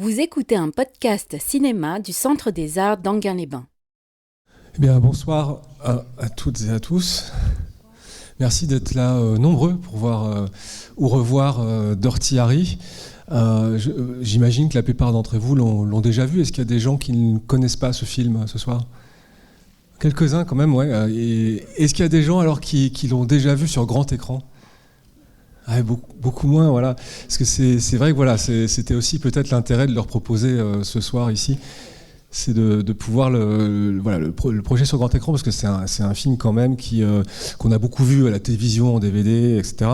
Vous écoutez un podcast cinéma du Centre des Arts d'Enghien-les-Bains. Eh bien, bonsoir à toutes et à tous. Merci d'être là nombreux pour voir ou revoir Dirty Harry. J'imagine que la plupart d'entre vous l'ont déjà vu. Est-ce qu'il y a des gens qui ne connaissent pas ce film ce soir ? Quelques-uns quand même, ouais. Et est-ce qu'il y a des gens alors qui l'ont déjà vu sur grand écran ? Beaucoup moins, voilà. Parce que c'est vrai que voilà, c'était aussi peut-être l'intérêt de leur proposer ce soir ici, c'est de pouvoir le projet sur grand écran, parce que c'est un film quand même qu'on a beaucoup vu à la télévision, en DVD, etc.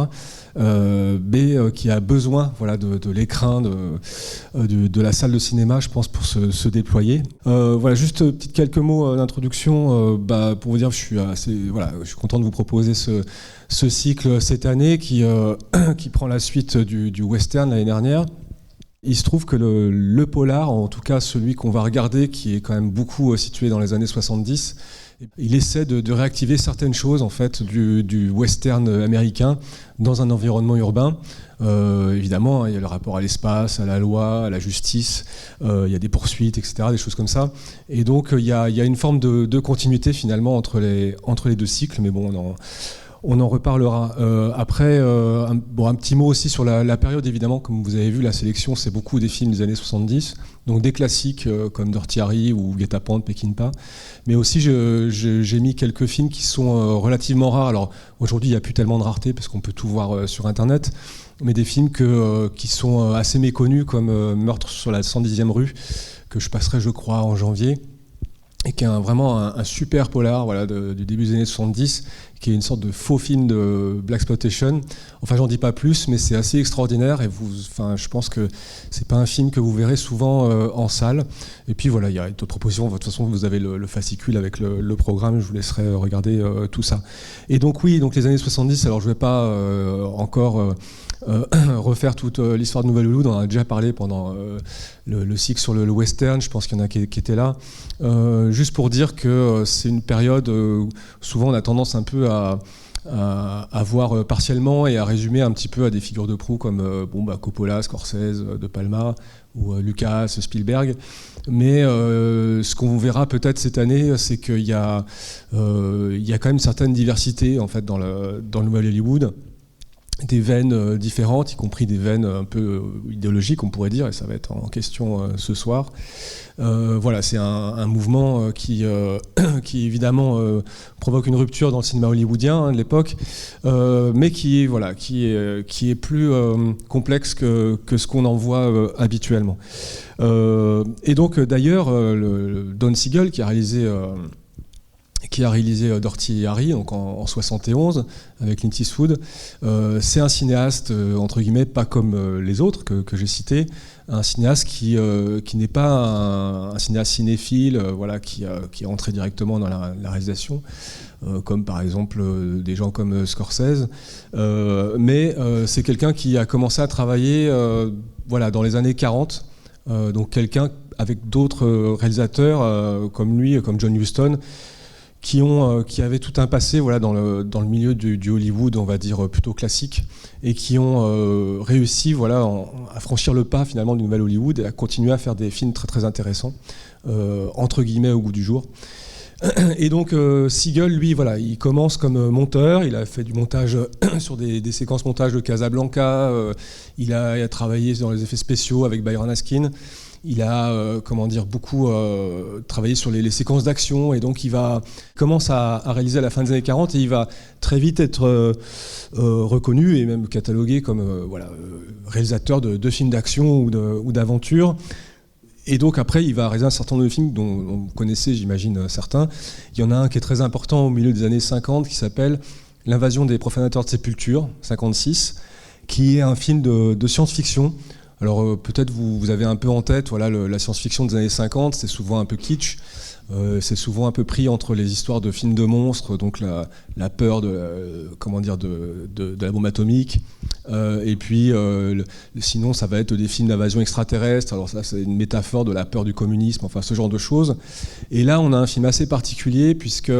Mais qui a besoin de l'écran, de la salle de cinéma, je pense, pour se déployer. Voilà, juste quelques mots d'introduction pour vous dire que je suis content de vous proposer ce cycle cette année qui prend la suite du western l'année dernière. Il se trouve que le polar, en tout cas celui qu'on va regarder, qui est quand même beaucoup situé dans les années 70, il essaie de réactiver certaines choses en fait du western américain dans un environnement urbain. Évidemment, il y a le rapport à l'espace, à la loi, à la justice, il y a des poursuites, etc., des choses comme ça. Et donc il y a une forme de continuité finalement entre les deux cycles, mais bon, on en reparlera. Après, un petit mot aussi sur la période, évidemment, comme vous avez vu, la sélection, c'est beaucoup des films des années 70, donc des classiques comme Dirty Harry ou Guet-apens de Peckinpah, mais aussi j'ai mis quelques films qui sont relativement rares. Alors aujourd'hui, il n'y a plus tellement de rareté parce qu'on peut tout voir sur Internet, mais des films qui sont assez méconnus, comme Meurtre sur la 110e rue, que je passerai, je crois, en janvier, et qui est vraiment un super polar du début des années 70, qui est une sorte de faux film de blaxploitation. Enfin, j'en dis pas plus, mais c'est assez extraordinaire, et je pense que c'est pas un film que vous verrez souvent en salle. Et puis voilà, il y a d'autres propositions. De toute façon, vous avez le fascicule avec le programme, je vous laisserai regarder tout ça. Et donc les années 70, alors je vais pas encore refaire toute l'histoire de Nouvelle-Hollywood, on en a déjà parlé pendant le cycle sur le western, je pense qu'il y en a qui étaient là. Juste pour dire que c'est une période où souvent on a tendance un peu à voir partiellement et à résumer un petit peu à des figures de proue comme Coppola, Scorsese, De Palma ou Lucas, Spielberg. Mais ce qu'on verra peut-être cette année, c'est qu'il y a quand même une certaine diversité en fait dans le Nouvel Hollywood. Des veines différentes, y compris des veines un peu idéologiques, on pourrait dire, et ça va être en question ce soir. C'est un mouvement qui évidemment provoque une rupture dans le cinéma hollywoodien de l'époque, mais qui est plus complexe que ce qu'on en voit habituellement. Et donc d'ailleurs, Don Siegel, qui a réalisé Dirty Harry donc en 71 avec Clint Eastwood. C'est un cinéaste entre guillemets pas comme les autres que j'ai cités, un cinéaste qui n'est pas un cinéaste cinéphile qui est entré directement dans la réalisation, comme par exemple des gens comme Scorsese, mais c'est quelqu'un qui a commencé à travailler dans les années 40, donc quelqu'un avec d'autres réalisateurs comme lui, comme John Huston, qui avaient tout un passé dans le milieu du Hollywood, on va dire plutôt classique, et qui ont réussi à franchir le pas finalement du Nouvel Hollywood et à continuer à faire des films très très intéressants, entre guillemets au goût du jour. Et donc Siegel, lui, il commence comme monteur, il a fait du montage sur des séquences montage de Casablanca, il a travaillé dans les effets spéciaux avec Byron Askin. Il a beaucoup travaillé sur les séquences d'action, et donc il commence à réaliser à la fin des années 40, et il va très vite être reconnu et même catalogué comme réalisateur de films d'action ou d'aventure. Et donc après, il va réaliser un certain nombre de films dont vous connaissez, j'imagine, certains. Il y en a un qui est très important au milieu des années 50 qui s'appelle L'invasion des profanateurs de sépulture, 56, qui est un film de science-fiction. Alors peut-être vous avez un peu en tête la science-fiction des années 50, c'est souvent un peu kitsch, c'est souvent un peu pris entre les histoires de films de monstres, donc la peur de la bombe atomique, et puis sinon ça va être des films d'invasion extraterrestre, alors ça c'est une métaphore de la peur du communisme, enfin ce genre de choses. Et là on a un film assez particulier puisque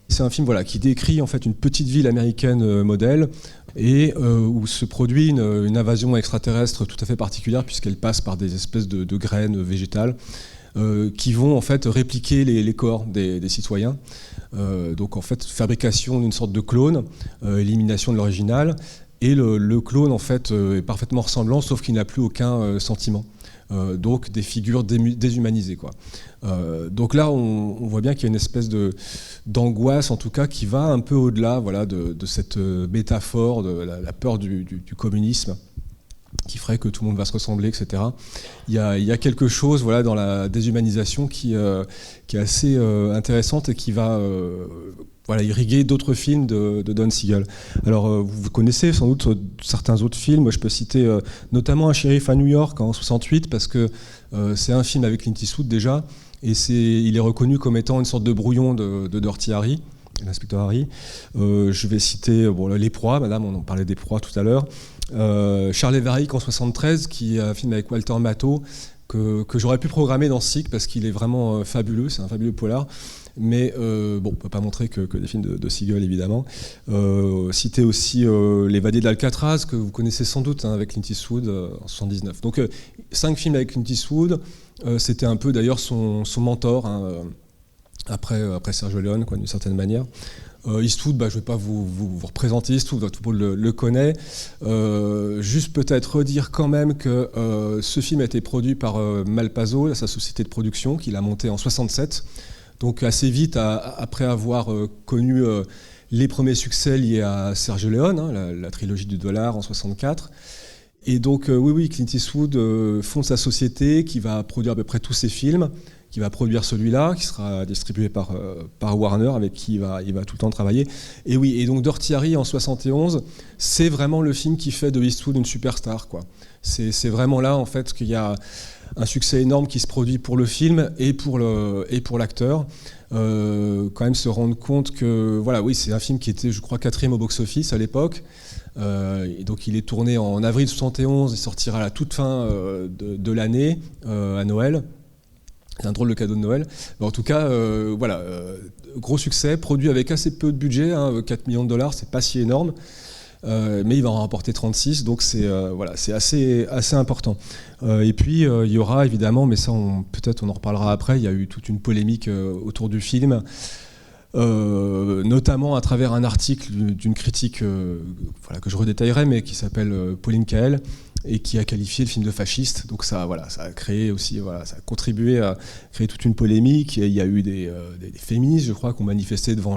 C'est un film qui décrit en fait une petite ville américaine modèle et où se produit une invasion extraterrestre tout à fait particulière puisqu'elle passe par des espèces de graines végétales qui vont en fait répliquer les corps des citoyens. Donc en fait fabrication d'une sorte de clone, élimination de l'original. Et le clone en fait est parfaitement ressemblant sauf qu'il n'a plus aucun sentiment. Donc des figures déshumanisées quoi. Donc là on voit bien qu'il y a une espèce d'angoisse en tout cas qui va un peu au-delà de cette métaphore de la peur du communisme qui ferait que tout le monde va se ressembler, etc. Il y a quelque chose dans la déshumanisation qui est assez intéressante et qui va irriguer d'autres films de Don Siegel. Alors vous connaissez sans doute certains autres films. Moi, je peux citer notamment Un shérif à New York en 68 parce que c'est un film avec Clint Eastwood déjà et il est reconnu comme étant une sorte de brouillon de Dirty Harry, l'inspecteur Harry. Je vais citer Les Proies, madame, on en parlait des Proies tout à l'heure. Charles Varick en 73 qui est un film avec Walter Matthau que j'aurais pu programmer dans ce cycle parce qu'il est vraiment fabuleux, c'est un fabuleux polar. Mais on ne peut pas montrer que des films de Siegel, évidemment. Citer aussi L'évadé d'Alcatraz, que vous connaissez sans doute, avec Clint Eastwood en 79. Donc 5 films avec Clint Eastwood, c'était un peu d'ailleurs son mentor, après Sergio Leone, d'une certaine manière. Eastwood, je ne vais pas vous représenter Eastwood, tout le monde le connaît. Juste peut-être redire quand même que ce film a été produit par Malpazzo, sa société de production, qu'il a montée en 67. Donc assez vite, après avoir connu les premiers succès liés à Sergio Leone, la trilogie du dollar en 64. Et donc oui, Clint Eastwood fonde sa société qui va produire à peu près tous ses films, qui va produire celui-là, qui sera distribué par Warner, avec qui il va tout le temps travailler. Et oui, et donc Dirty Harry en 71, c'est vraiment le film qui fait de Eastwood une superstar, quoi. C'est vraiment là en fait qu'il y a un succès énorme qui se produit pour le film et pour l'acteur. Quand même se rendre compte que c'est un film qui était, je crois, 4e au box-office à l'époque. Et donc il est tourné en avril 71, il sortira à la toute fin de l'année, à Noël. C'est un drôle de cadeau de Noël. Mais en tout cas, gros succès, produit avec assez peu de budget, 4 millions de dollars, c'est pas si énorme. Mais il va en rapporter 36, donc c'est assez important. Et puis il y aura évidemment, mais ça peut-être on en reparlera après, il y a eu toute une polémique autour du film, notamment à travers un article d'une critique que je redétaillerai, mais qui s'appelle Pauline Kael, et qui a qualifié le film de fasciste. Donc ça a créé aussi, ça a contribué à créer toute une polémique. Et il y a eu des féministes, je crois, qui ont manifesté devant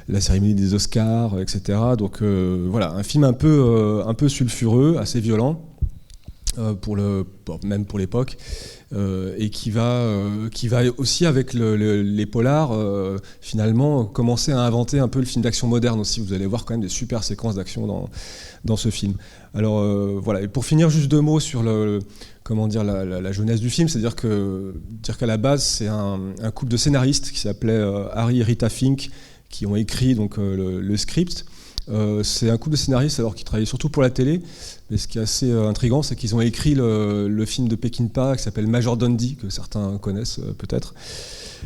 la cérémonie des Oscars, etc. Donc un film un peu sulfureux, assez violent, même pour l'époque, et qui va aussi avec les polars finalement commencer à inventer un peu le film d'action moderne aussi. Vous allez voir quand même des super séquences d'action dans ce film. Alors et pour finir, juste 2 mots sur la jeunesse du film, c'est-à-dire qu'à la base c'est un couple de scénaristes qui s'appelait Harry et Rita Fink qui ont écrit donc le script. C'est un couple de scénaristes qui travaillaient surtout pour la télé, mais ce qui est assez intriguant, c'est qu'ils ont écrit le film de Peckinpah qui s'appelle Major Dundee, que certains connaissent peut-être.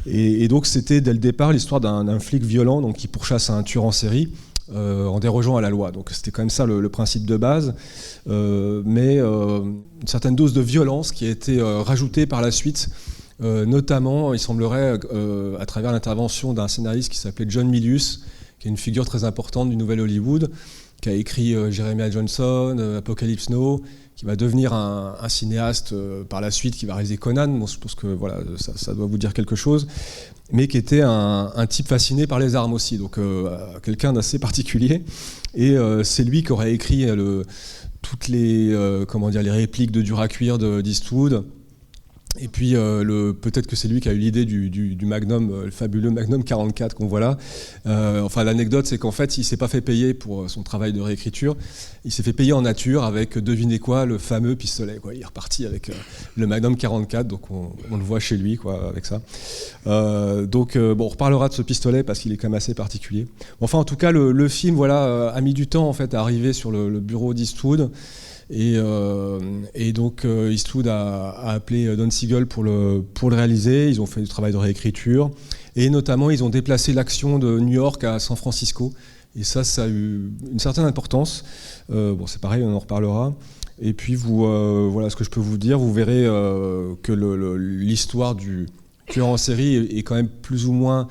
Et donc c'était dès le départ l'histoire d'un flic violent donc, qui pourchasse un tueur en série en dérogeant à la loi. Donc c'était quand même ça le principe de base, mais une certaine dose de violence qui a été rajoutée par la suite. Notamment, il semblerait, à travers l'intervention d'un scénariste qui s'appelait John Milius, qui est une figure très importante du Nouvel Hollywood, qui a écrit Jeremiah Johnson, Apocalypse Now, qui va devenir un cinéaste par la suite, qui va réaliser Conan. Bon, je pense que ça doit vous dire quelque chose, mais qui était un type fasciné par les armes aussi, donc quelqu'un d'assez particulier. Et c'est lui qui aurait écrit toutes les répliques de dur à cuire d'Eastwood. Et puis peut-être que c'est lui qui a eu l'idée du Magnum, le fabuleux Magnum 44 qu'on voit là. L'anecdote, c'est qu'en fait, il s'est pas fait payer pour son travail de réécriture. Il s'est fait payer en nature avec, devinez quoi, le fameux pistolet. Il est reparti avec le Magnum 44, donc on le voit chez lui avec ça. On reparlera de ce pistolet parce qu'il est quand même assez particulier. En tout cas, le film a mis du temps en fait à arriver sur le bureau d'Eastwood. Et donc Eastwood a appelé Don Siegel pour le réaliser. Ils ont fait du travail de réécriture. Et notamment, ils ont déplacé l'action de New York à San Francisco. Et ça a eu une certaine importance. Bon, c'est pareil, on en reparlera. Et puis, voilà ce que je peux vous dire. Vous verrez que l'histoire du tueur en série est quand même plus ou moins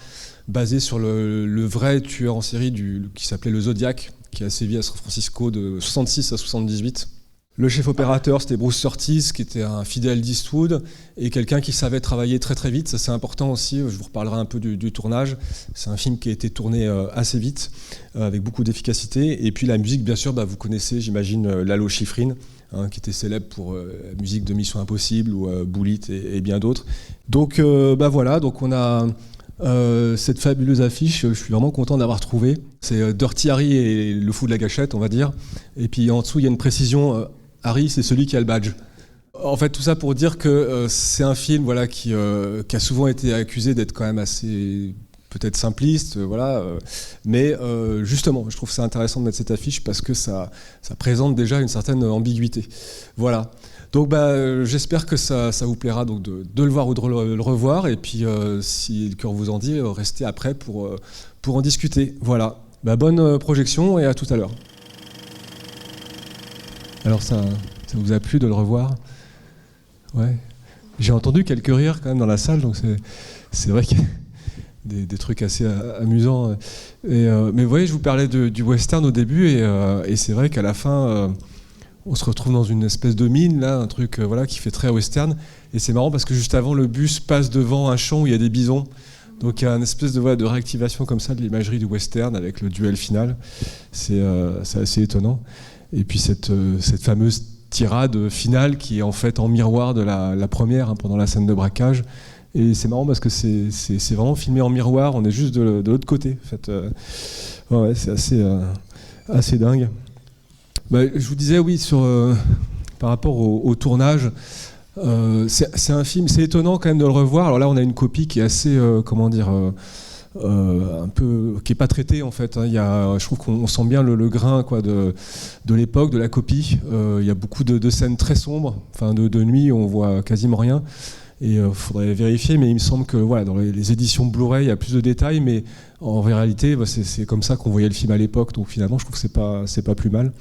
basée sur le vrai tueur en série qui s'appelait le Zodiac, qui a sévi à San Francisco de 66 à 78. Le chef opérateur, c'était Bruce Surtees, qui était un fidèle d'Eastwood et quelqu'un qui savait travailler très très vite. Ça, c'est important aussi. Je vous reparlerai un peu du tournage. C'est un film qui a été tourné assez vite, avec beaucoup d'efficacité. Et puis la musique, bien sûr, vous connaissez, j'imagine, Lalo Schifrin, qui était célèbre pour la musique de Mission Impossible ou Bullitt et bien d'autres. Donc voilà, donc on a cette fabuleuse affiche. Je suis vraiment content d'avoir trouvé. C'est Dirty Harry et le fou de la gâchette, on va dire. Et puis en dessous, il y a une précision. Harry, c'est celui qui a le badge. En fait, tout ça pour dire que c'est un film voilà, qui a souvent été accusé d'être quand même assez peut-être simpliste, voilà. Mais justement, je trouve ça intéressant de mettre cette affiche parce que ça présente déjà une certaine ambiguïté. Voilà. Donc j'espère que ça vous plaira donc de le voir ou de le revoir. Et puis si le cœur vous en dit, restez après pour en discuter. Voilà. Bonne projection et à tout à l'heure. Alors ça vous a plu de le revoir? Ouais. J'ai entendu quelques rires quand même dans la salle, donc c'est vrai qu'il y a des trucs assez amusants. Mais vous voyez, je vous parlais du western au début, et c'est vrai qu'à la fin, on se retrouve dans une espèce de mine, là, un truc voilà, qui fait très western. Et c'est marrant parce que juste avant, le bus passe devant un champ où il y a des bisons. Donc il y a une espèce de réactivation comme ça de l'imagerie du western avec le duel final. C'est assez étonnant. Et puis cette fameuse tirade finale qui est en fait en miroir de la première pendant la scène de braquage. Et c'est marrant parce que c'est vraiment filmé en miroir, on est juste de l'autre côté. En fait, ouais, c'est assez dingue. Je vous disais, oui, par rapport au tournage, c'est un film, c'est étonnant quand même de le revoir. Alors là, on a une copie qui est assez, un peu, qui est pas traité en fait. Je trouve qu'on sent bien le grain quoi, de l'époque, de la copie. Il y a beaucoup de scènes très sombres, de nuit, on voit quasiment rien. Et faudrait vérifier, mais il me semble que voilà, dans les éditions Blu-ray, il y a plus de détails, mais en réalité, c'est comme ça qu'on voyait le film à l'époque. Donc finalement, je trouve que c'est pas plus mal.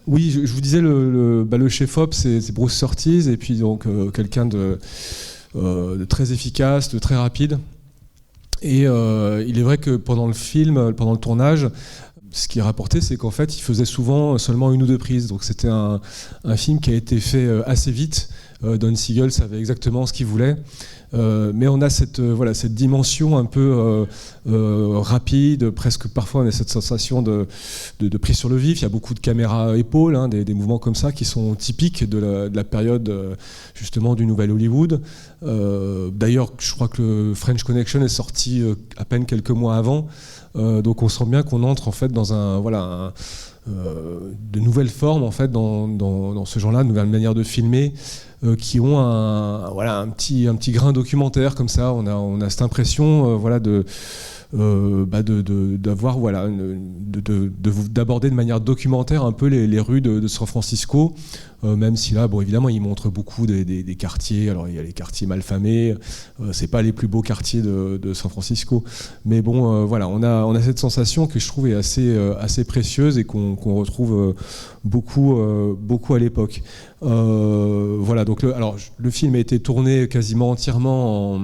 Oui, je vous disais, le chef-op, c'est Bruce Surtees, et puis donc quelqu'un de très efficace, de très rapide. Et il est vrai que pendant le film, pendant le tournage, ce qui est rapporté, c'est qu'en fait, il faisait souvent seulement une ou deux prises. Donc c'était un film qui a été fait assez vite. Don Siegel savait exactement ce qu'il voulait. Mais on a cette dimension un peu rapide, presque parfois on a cette sensation de prise sur le vif. Il y a beaucoup de caméras épaules, des mouvements comme ça qui sont typiques de la période justement du Nouvel Hollywood. D'ailleurs, je crois que le French Connection est sorti à peine quelques mois avant. Donc on sent bien qu'on entre en fait dans de nouvelles formes en fait dans ce genre-là, de nouvelles manières de filmer qui ont un petit grain documentaire comme ça. On a cette impression d'avoir d'aborder de manière documentaire un peu les rues de San Francisco, même si là évidemment ils montrent beaucoup des quartiers. Alors il y a les quartiers malfamés, c'est pas les plus beaux quartiers de San Francisco, mais bon on a cette sensation que je trouve est assez précieuse et qu'on retrouve beaucoup à l'époque. Donc le film a été tourné quasiment entièrement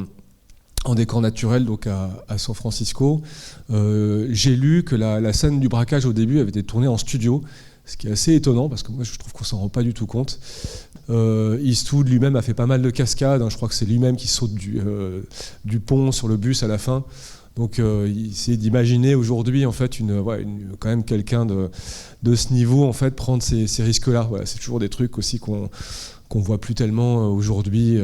en décor naturel, donc à San Francisco. J'ai lu que la scène du braquage au début avait été tournée en studio, ce qui est assez étonnant parce que moi je trouve qu'on s'en rend pas du tout compte. Eastwood lui-même a fait pas mal de cascades, je crois que c'est lui-même qui saute du pont sur le bus à la fin. Donc il essaie d'imaginer aujourd'hui en fait quand même quelqu'un de ce niveau en fait prendre ces risques-là. Voilà, c'est toujours des trucs aussi qu'on voit plus tellement aujourd'hui,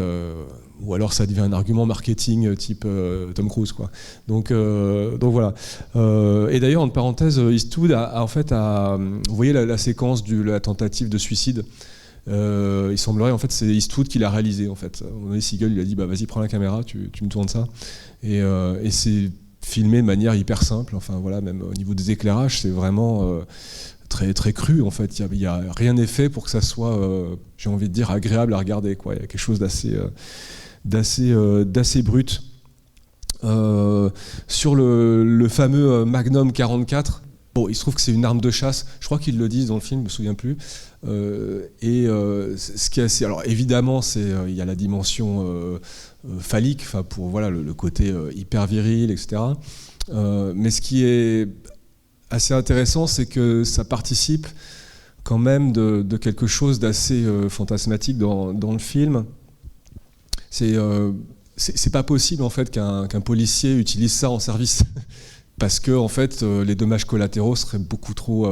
ou alors ça devient un argument marketing type Tom Cruise quoi. Donc voilà. Et d'ailleurs en parenthèse, Eastwood vous voyez la séquence de la tentative de suicide. Il semblerait en fait c'est Eastwood qui l'a réalisé en fait. Siegel lui a dit vas-y prends la caméra, tu me tournes ça. Et c'est filmé de manière hyper simple. Enfin voilà, même au niveau des éclairages, c'est vraiment très très cru en fait. Il y a rien n'est fait pour que ça soit, j'ai envie de dire, agréable à regarder quoi. Il y a quelque chose d'assez brute. Sur le fameux Magnum 44, bon, il se trouve que c'est une arme de chasse, je crois qu'ils le disent dans le film, je me souviens plus. Ce qui est assez, alors évidemment, il y a la dimension phallique, enfin pour voilà le côté hyper viril, etc. Mais ce qui est assez intéressant, c'est que ça participe quand même de quelque chose d'assez fantasmatique dans le film. C'est pas possible en fait qu'un policier utilise ça en service parce que en fait les dommages collatéraux seraient beaucoup trop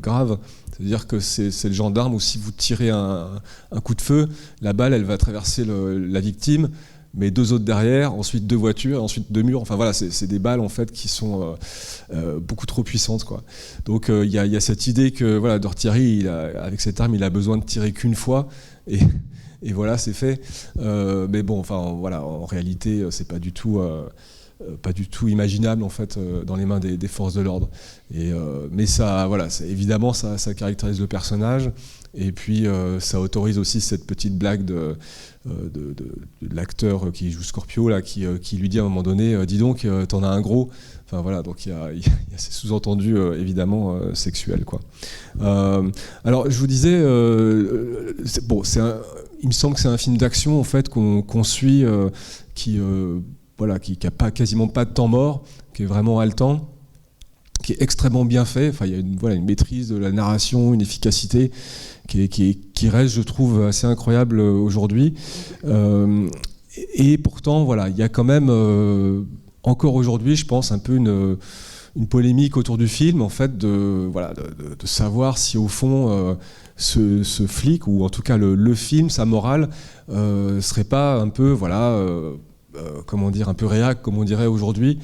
graves. C'est-à-dire que c'est le genre d'arme où si vous tirez un coup de feu, la balle elle va traverser la victime, mais 2 autres derrière, ensuite 2 voitures, ensuite 2 murs. Enfin voilà, c'est des balles en fait qui sont beaucoup trop puissantes, quoi. Donc il y a cette idée que voilà, Dortieri, avec cette arme, il a besoin de tirer qu'une fois et voilà, c'est fait. Mais bon, enfin voilà, en réalité, c'est pas du tout imaginable en fait dans les mains des forces de l'ordre. Mais ça, voilà, évidemment, ça caractérise le personnage. Et puis ça autorise aussi cette petite blague de l'acteur qui joue Scorpio là, qui lui dit à un moment donné, dis donc, t'en as un gros. Enfin voilà, donc il y a ces sous-entendus évidemment sexuels, quoi. Alors je vous disais, il me semble que c'est un film d'action en fait qu'on suit, qui a quasiment pas de temps mort, qui est vraiment haletant, qui est extrêmement bien fait. Enfin, il y a une maîtrise de la narration, une efficacité qui reste, je trouve, assez incroyable aujourd'hui. Et pourtant, voilà, il y a quand même encore aujourd'hui, je pense, un peu une polémique autour du film, en fait, de savoir si au fond ce flic, ou en tout cas le film, sa morale, serait pas un peu, comment dire, un peu réac, comme on dirait aujourd'hui.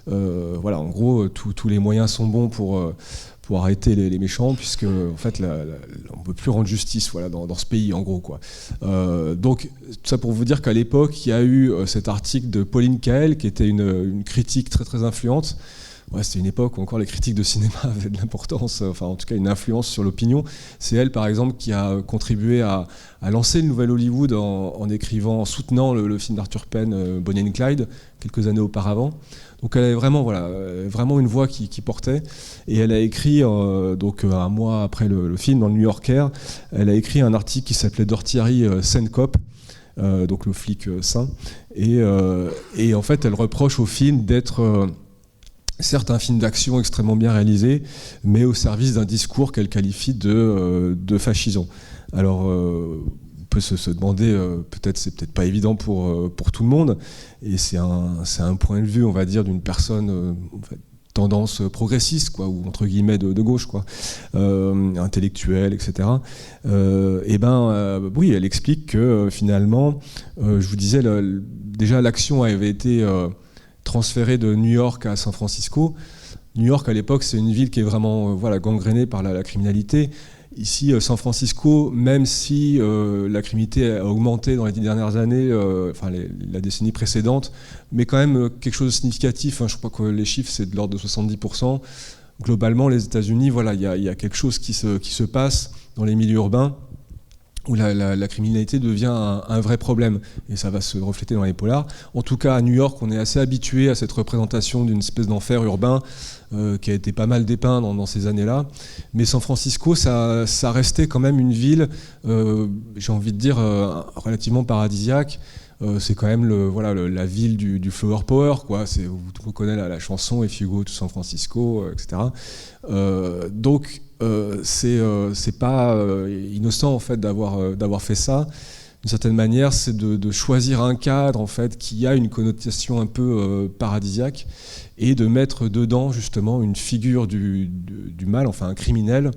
Voilà, en gros, tous les moyens sont bons pour arrêter les méchants, puisque en fait, on ne peut plus rendre justice, voilà, dans ce pays, en gros, quoi. Donc, tout ça pour vous dire qu'à l'époque, il y a eu cet article de Pauline Kael, qui était une critique très très influente. Ouais, c'était une époque où encore les critiques de cinéma avaient de l'importance, enfin en tout cas une influence sur l'opinion. C'est elle par exemple qui a contribué à lancer le nouvel Hollywood en écrivant, en soutenant le film d'Arthur Penn, Bonnie and Clyde, quelques années auparavant. Donc elle avait vraiment une voix qui portait. Et elle a écrit, donc un mois après le film, dans le New Yorker, elle a écrit un article qui s'appelait Dortieri Saint Cop, donc le flic saint. Et en fait elle reproche au film d'être... certes un film d'action extrêmement bien réalisé, mais au service d'un discours qu'elle qualifie de fascisant. Alors, on peut se demander, c'est peut-être pas évident pour tout le monde, et c'est un point de vue, on va dire, d'une personne en fait, tendance progressiste, quoi, ou entre guillemets de gauche, quoi, intellectuelle, etc. Oui, elle explique que finalement, je vous disais, déjà l'action avait été transféré de New York à San Francisco. New York, à l'époque, c'est une ville qui est vraiment gangrénée par la criminalité. Ici, San Francisco, même si la criminalité a augmenté dans les 10 dernières années, la décennie précédente, mais quand même quelque chose de significatif. Je crois que les chiffres, c'est de l'ordre de 70%. Globalement, les États-Unis, il y a quelque chose qui se passe dans les milieux urbains, où la criminalité devient un vrai problème, et ça va se refléter dans les polars. En tout cas, à New York, on est assez habitué à cette représentation d'une espèce d'enfer urbain qui a été pas mal dépeint dans ces années-là. Mais San Francisco, ça restait quand même une ville, j'ai envie de dire, relativement paradisiaque. C'est quand même la ville du flower power, quoi. On connaît la chanson If You Go to San Francisco, etc. Donc c'est pas innocent en fait d'avoir fait ça. D'une certaine manière, c'est de choisir un cadre en fait qui a une connotation un peu paradisiaque et de mettre dedans justement une figure du mal, enfin un criminel.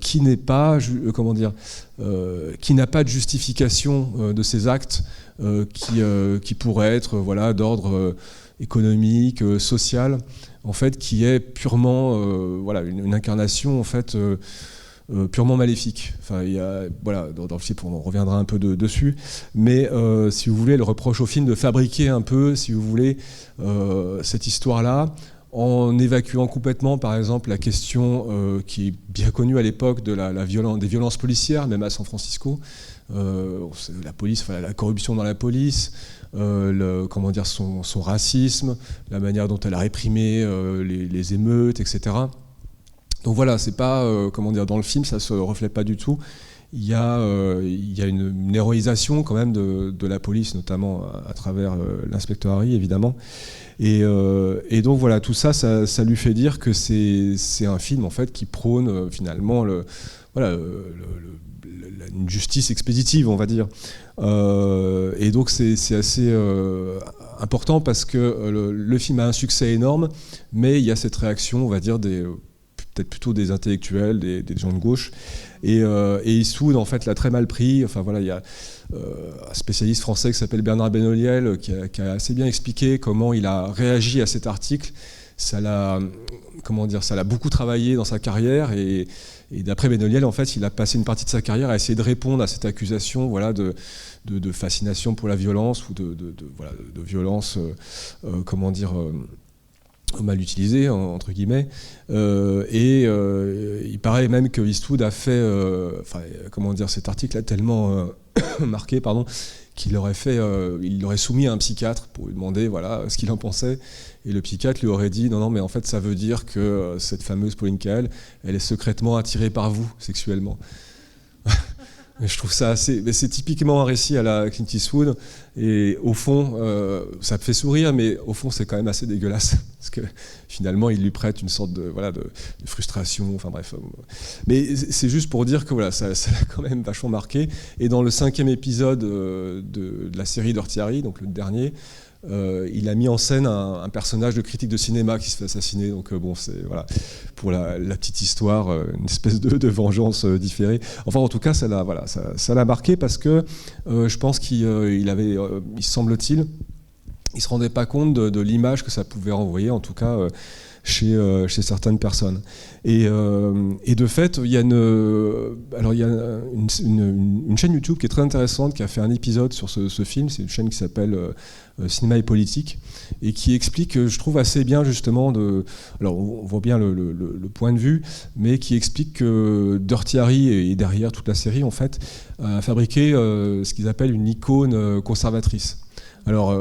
Qui n'est pas, qui n'a pas de justification de ses actes, qui pourrait être d'ordre économique, social, en fait, qui est purement une incarnation en fait purement maléfique. Enfin, il y a, dans le film, on reviendra un peu dessus, mais si vous voulez, elle reproche au film de fabriquer un peu, si vous voulez, cette histoire-là, en évacuant complètement, par exemple, la question qui est bien connue à l'époque de des violences policières, même à San Francisco, la police, enfin, la corruption dans la police, comment dire, son racisme, la manière dont elle a réprimé les émeutes, etc. Donc voilà, c'est pas, comment dire, dans le film, ça se reflète pas du tout. Il y a une héroïsation quand même de la police, notamment à travers l'inspecteur Harry, évidemment. Et donc voilà, tout ça, ça lui fait dire que c'est un film en fait qui prône finalement une justice expéditive, on va dire. Et donc c'est assez important parce que le film a un succès énorme, mais il y a cette réaction, on va dire, peut-être plutôt des intellectuels, des gens de gauche. Et Eastwood, en fait, l'a très mal pris. Enfin voilà, il y a un spécialiste français qui s'appelle Bernard Benoliel qui a assez bien expliqué comment il a réagi à cet article. Ça l'a beaucoup travaillé dans sa carrière et d'après Benoliel, en fait, il a passé une partie de sa carrière à essayer de répondre à cette accusation, voilà, de fascination pour la violence ou de violence, comment dire, mal utilisée, entre guillemets. Il paraît même que Eastwood a fait, comment dire, cet article a tellement marqué, pardon, qu'il il l'aurait soumis à un psychiatre pour lui demander, voilà, ce qu'il en pensait. Et le psychiatre lui aurait dit non, mais en fait, ça veut dire que cette fameuse Pauline Kael, elle est secrètement attirée par vous sexuellement. Je trouve ça assez. Mais c'est typiquement un récit à la Clint Eastwood. Et au fond, ça me fait sourire, mais au fond, c'est quand même assez dégueulasse. Parce que finalement, il lui prête une sorte de frustration. Enfin bref. Mais c'est juste pour dire que voilà, ça l'a quand même vachement marqué. Et dans le 5e épisode de la série Dirty Harry, donc le dernier, il a mis en scène un personnage de critique de cinéma qui se fait assassiner. Donc bon, c'est voilà, pour la petite histoire, une espèce de vengeance différée. Enfin, en tout cas, ça l'a marqué parce que je pense qu'il semble-t-il, il se rendait pas compte de l'image que ça pouvait renvoyer, en tout cas chez certaines personnes. Et de fait, il y a une chaîne YouTube qui est très intéressante, qui a fait un épisode sur ce film. C'est une chaîne qui s'appelle Cinéma et Politique, et qui explique, je trouve assez bien justement, alors on voit bien le point de vue, mais qui explique que Dirty Harry et derrière toute la série, en fait, a fabriqué ce qu'ils appellent une icône conservatrice. Alors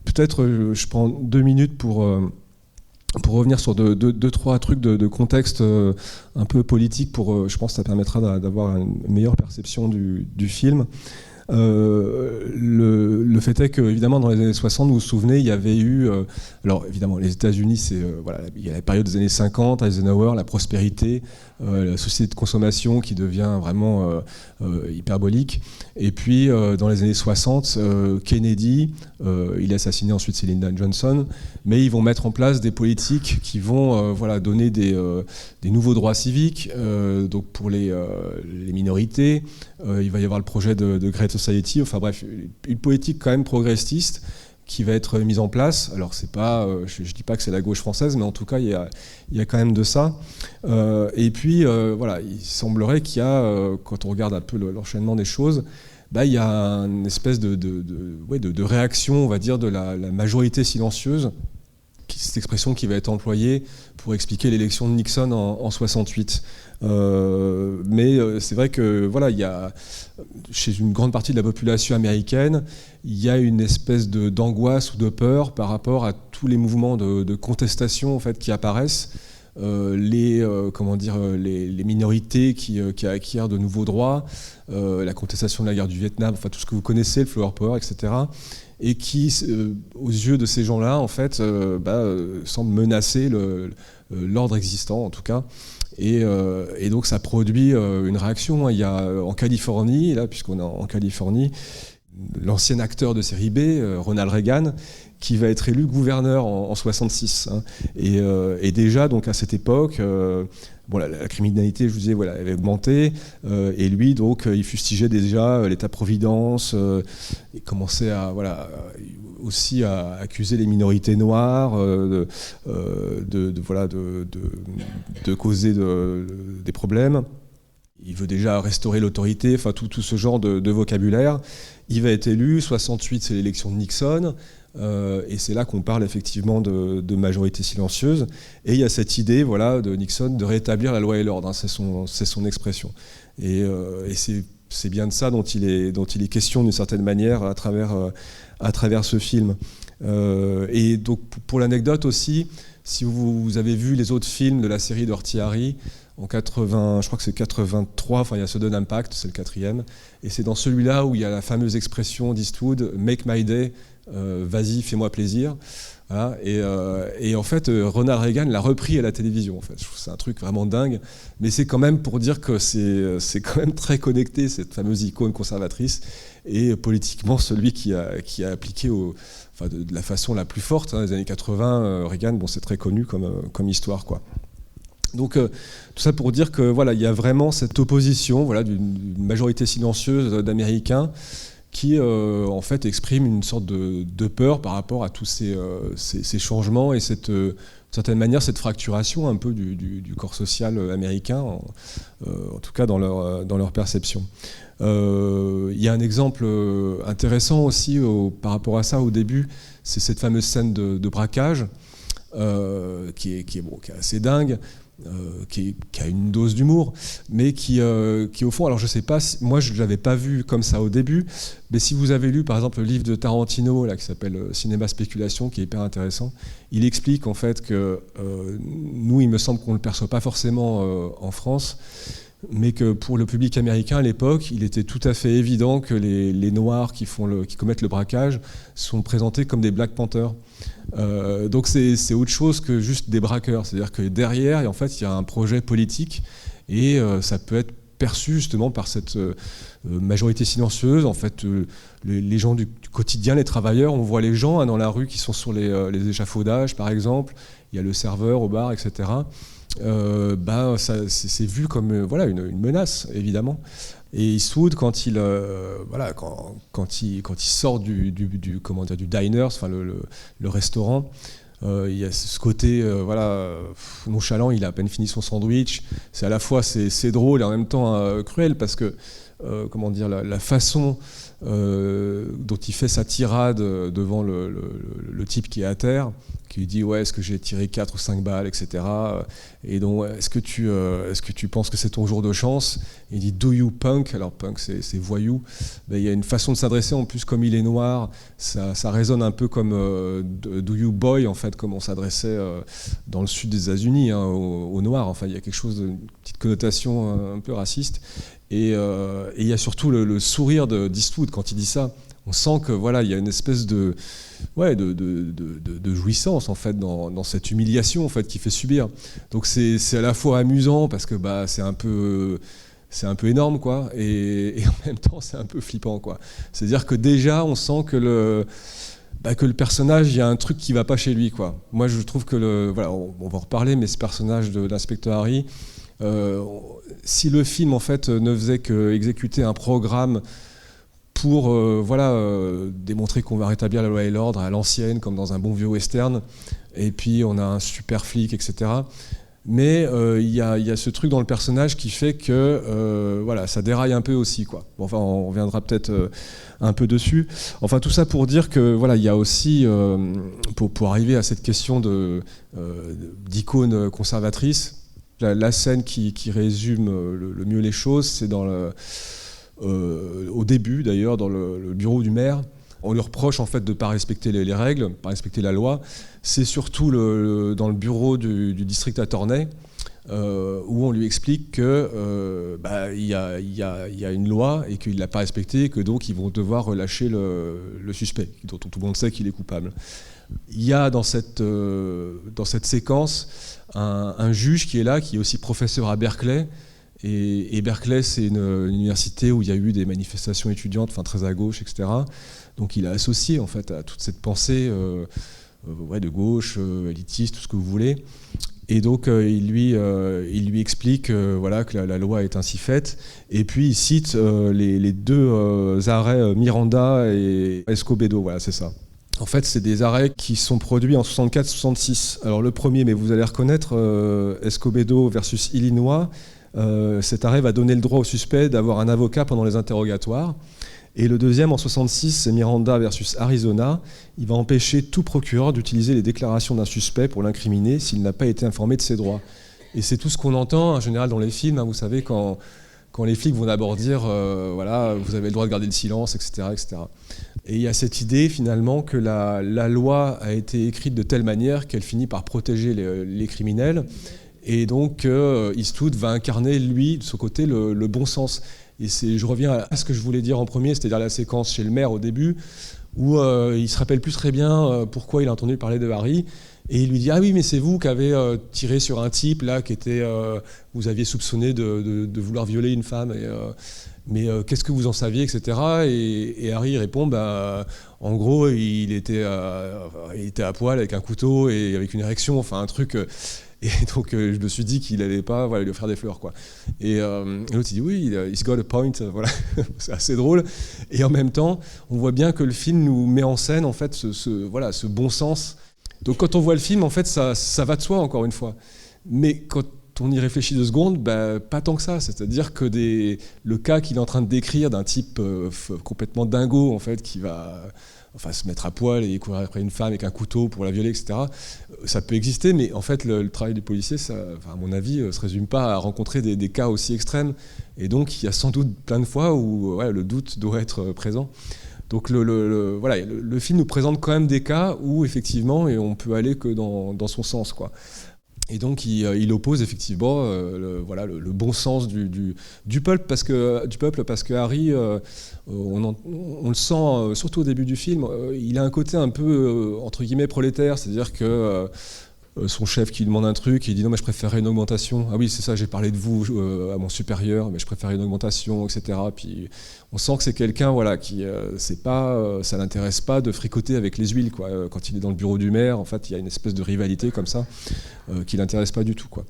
peut-être je prends 2 minutes pour revenir sur deux, trois trucs de contexte un peu politique, je pense que ça permettra d'avoir une meilleure perception du film. Le fait est que, évidemment, dans les années 60, vous vous souvenez, il y avait eu... alors, évidemment, les États-Unis, il y a la période des années 50, Eisenhower, la prospérité, la société de consommation qui devient vraiment hyperbolique. Et puis, dans les années 60, Kennedy, il a assassiné ensuite Lyndon Johnson, mais ils vont mettre en place des politiques qui vont donner des nouveaux droits civiques, donc pour les minorités. Il va y avoir le projet de Great Society, enfin bref, une politique quand même progressiste qui va être mise en place. Alors c'est pas, je dis pas que c'est la gauche française, mais en tout cas il y a quand même de ça. Et puis il semblerait qu'il y a, quand on regarde un peu l'enchaînement des choses, il y a une espèce de réaction, on va dire, de la majorité silencieuse, cette expression qui va être employée pour expliquer l'élection de Nixon en 68. Mais c'est vrai que il y a, chez une grande partie de la population américaine, il y a une espèce d'angoisse ou de peur par rapport à tous les mouvements de contestation en fait, qui apparaissent. Les minorités qui acquièrent de nouveaux droits, la contestation de la guerre du Vietnam, enfin tout ce que vous connaissez, le flower power, etc. Et qui, aux yeux de ces gens-là, en fait, semble menacer l'ordre existant, en tout cas. Et donc ça produit une réaction. Il y a en Californie, là, puisqu'on est en Californie, l'ancien acteur de série B, Ronald Reagan, qui va être élu gouverneur en 66. Hein. Et déjà, donc à cette époque, la criminalité, je vous disais, avait augmenté. Et lui, donc, il fustigeait déjà l'État-providence. Il commençait aussi à accuser les minorités noires de causer des problèmes. il veut déjà restaurer l'autorité, enfin tout ce genre de vocabulaire. Il va être élu, 68 c'est l'élection de Nixon, et c'est là qu'on parle effectivement de majorité silencieuse. Et il y a cette idée de Nixon de rétablir la loi et l'ordre, c'est son expression. Et c'est bien de ça dont il est question d'une certaine manière à travers ce film. Et donc pour l'anecdote aussi, si vous avez vu les autres films de la série d'Horthy Harry, en 80, je crois que c'est 83, enfin il y a Sudden Impact, c'est le 4e, et c'est dans celui-là où il y a la fameuse expression d'Eastwood, Make my day, vas-y, fais-moi plaisir. Voilà, et en fait, Ronald Reagan l'a repris à la télévision. En fait. Je trouve que c'est un truc vraiment dingue, mais c'est quand même pour dire que c'est quand même très connecté, cette fameuse icône conservatrice, et politiquement celui qui a appliqué de la façon la plus forte, les années 80, Reagan, c'est très connu comme histoire, quoi. Donc tout ça pour dire que il y a vraiment cette opposition, d'une majorité silencieuse d'Américains qui en fait exprime une sorte de peur par rapport à tous ces changements et d'une certaine manière cette fracturation un peu du corps social américain, en tout cas dans leur perception. Il y a un exemple intéressant aussi par rapport à ça au début, c'est cette fameuse scène de braquage qui est assez dingue. Qui a une dose d'humour, mais qui au fond, alors je sais pas, moi je l'avais pas vu comme ça au début, mais si vous avez lu par exemple le livre de Tarantino là, qui s'appelle Cinéma Spéculation, qui est hyper intéressant, il explique en fait que nous, il me semble qu'on le perçoit pas forcément en France, mais que pour le public américain à l'époque, il était tout à fait évident que les Noirs qui commettent le braquage sont présentés comme des Black Panthers. Donc c'est autre chose que juste des braqueurs, c'est-à-dire que derrière, en fait, il y a un projet politique et ça peut être perçu justement par cette majorité silencieuse. En fait, les gens du quotidien, les travailleurs, on voit les gens dans la rue qui sont sur les échafaudages, par exemple. Il y a le serveur au bar, etc. C'est vu comme une menace, évidemment. Et Eastwood, quand il sort du diner, enfin le restaurant, il y a ce côté nonchalant. Il a à peine fini son sandwich. C'est à la fois c'est drôle et en même temps cruel parce que la façon dont il fait sa tirade devant le type qui est à terre, qui lui dit est-ce que j'ai tiré 4 ou 5 balles, etc. Et donc est-ce que tu penses que c'est ton jour de chance? Et il dit do you punk? Alors punk c'est voyou. Il y a une façon de s'adresser en plus, comme il est noir, ça résonne un peu comme do you boy, en fait, comme on s'adressait dans le sud des États-Unis aux noirs. Enfin il y a quelque chose une petite connotation un peu raciste. Et il y a surtout le sourire d'Eastwood quand il dit ça. On sent que il y a une espèce de jouissance en fait dans cette humiliation en fait qu'il fait subir. Donc c'est à la fois amusant parce que c'est un peu énorme quoi, et en même temps c'est un peu flippant quoi. C'est-à-dire que déjà on sent que le personnage, il y a un truc qui va pas chez lui quoi. Moi je trouve que on va en reparler, mais ce personnage de l'inspecteur Harry, si le film en fait ne faisait qu'exécuter un programme pour démontrer qu'on va rétablir la loi et l'ordre à l'ancienne, comme dans un bon vieux western, et puis on a un super flic, etc. Mais il y a ce truc dans le personnage qui fait que ça déraille un peu aussi, quoi. Bon, enfin, on reviendra peut-être un peu dessus. Enfin, tout ça pour dire que il y a aussi, pour arriver à cette question d'icône conservatrice, la scène qui résume le mieux les choses, c'est au début d'ailleurs, dans le bureau du maire. On lui reproche en fait de ne pas respecter les règles, pas respecter la loi. C'est surtout dans le bureau du district attorney où on lui explique que il y a une loi et qu'il ne l'a pas respectée, et que donc ils vont devoir relâcher le suspect, dont tout le monde sait qu'il est coupable. Il y a dans cette séquence un juge qui est là, qui est aussi professeur à Berkeley. Et Berkeley, c'est une université où il y a eu des manifestations étudiantes, enfin très à gauche, etc. Donc il a associé en fait à toute cette pensée de gauche, élitiste, tout ce que vous voulez. Et donc il lui explique que la loi est ainsi faite. Et puis il cite les deux arrêts Miranda et Escobedo. Voilà, c'est ça. En fait, c'est des arrêts qui sont produits en 64-66. Alors le premier, mais vous allez reconnaître, Escobedo versus Illinois. Cet arrêt va donner le droit au suspect d'avoir un avocat pendant les interrogatoires. Et le deuxième, en 1966, c'est Miranda versus Arizona. Il va empêcher tout procureur d'utiliser les déclarations d'un suspect pour l'incriminer s'il n'a pas été informé de ses droits. Et c'est tout ce qu'on entend en général dans les films, hein, vous savez, quand les flics vont d'abord dire voilà, vous avez le droit de garder le silence, etc., etc. Et il y a cette idée finalement que la loi a été écrite de telle manière qu'elle finit par protéger les criminels. Et donc Eastwood va incarner, lui, de son côté, le bon sens. Et je reviens à ce que je voulais dire en premier, c'est-à-dire la séquence chez le maire au début, où il se rappelle plus très bien pourquoi il a entendu parler de Harry. Et il lui dit « Ah oui, mais c'est vous qui avez tiré sur un type là, qui était, vous aviez soupçonné de vouloir violer une femme. Mais qu'est-ce que vous en saviez, etc. » Et Harry répond en gros, il était à poil avec un couteau et avec une érection, enfin un truc. Et donc je me suis dit qu'il n'allait pas lui offrir des fleurs, quoi. Et l'autre il dit oui, he's got a point, voilà. C'est assez drôle. Et en même temps, on voit bien que le film nous met en scène en fait ce bon sens. Donc quand on voit le film, en fait, ça va de soi, encore une fois. Mais quand on y réfléchit 2 secondes, pas tant que ça. C'est-à-dire que le cas qu'il est en train de décrire d'un type complètement dingo, en fait, qui va se mettre à poil et courir après une femme avec un couteau pour la violer, etc. Ça peut exister, mais en fait, le travail du policier, à mon avis, ne se résume pas à rencontrer des cas aussi extrêmes. Et donc, il y a sans doute plein de fois où le doute doit être présent. Donc le film nous présente quand même des cas où, effectivement, et on peut aller que dans son sens, quoi. Et donc il oppose effectivement le bon sens du peuple parce que Harry, on le sent surtout au début du film, il a un côté un peu entre guillemets prolétaire, c'est-à-dire que son chef qui lui demande un truc, il dit non mais je préférerais une augmentation. Ah oui c'est ça, j'ai parlé de vous à mon supérieur, mais je préférerais une augmentation, etc. Puis on sent que c'est quelqu'un qui ça l'intéresse pas de fricoter avec les huiles, quoi. Quand il est dans le bureau du maire, en fait il y a une espèce de rivalité comme ça qui l'intéresse pas du tout, quoi.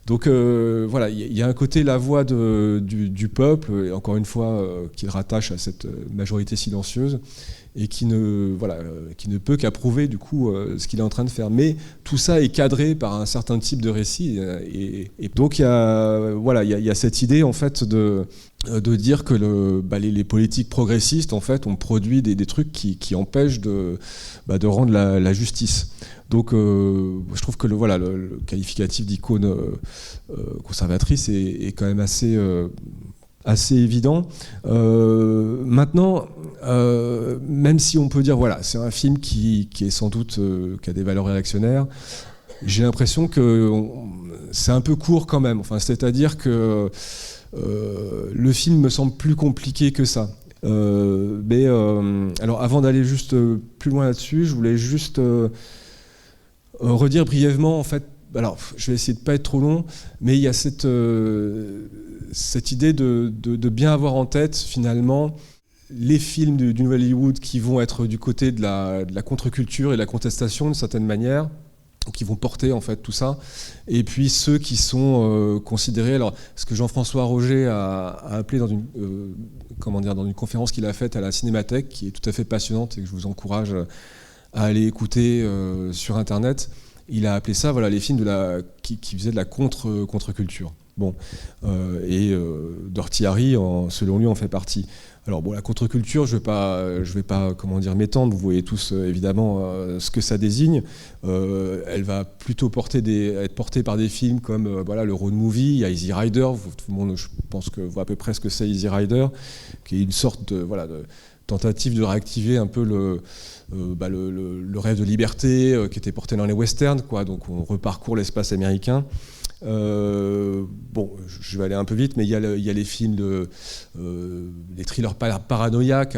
Donc il y a un côté la voix du peuple, et encore une fois qu'il rattache à cette majorité silencieuse, et qui ne peut qu'approuver du coup ce qu'il est en train de faire. Mais tout ça est cadré par un certain type de récit, et donc il y a cette idée en fait de dire que les politiques progressistes en fait ont produit des trucs qui empêchent de rendre la justice. Donc je trouve que le qualificatif d'icône conservatrice est quand même assez évident. Maintenant, même si on peut dire c'est un film qui est sans doute qui a des valeurs réactionnaires, j'ai l'impression que c'est un peu court quand même. Enfin, c'est-à-dire que le film me semble plus compliqué que ça. Alors avant d'aller juste plus loin là-dessus, je voulais juste redire brièvement en fait. Alors, je vais essayer de ne pas être trop long, mais il y a cette idée de bien avoir en tête, finalement, les films du Nouvel Hollywood qui vont être du côté de la contre-culture et de la contestation, d'une certaine manière, qui vont porter, en fait, tout ça, et puis ceux qui sont considérés... Alors, ce que Jean-François Roger a appelé dans une conférence qu'il a faite à la Cinémathèque, qui est tout à fait passionnante et que je vous encourage à aller écouter sur Internet. Il a appelé ça les films qui faisaient de la contre-culture. Bon, et Dirty Harry, selon lui, en fait partie. Alors la contre-culture, je vais pas m'étendre. Vous voyez tous évidemment ce que ça désigne. Elle va plutôt être portée par des films comme le road movie. Il y a Easy Rider. Tout le monde, je pense que voit à peu près ce que c'est Easy Rider, qui est une sorte de tentative de réactiver un peu le rêve de liberté qui était porté dans les westerns, quoi. Donc on reparcourt l'espace américain. Je vais aller un peu vite, mais il y a les films les thrillers paranoïaques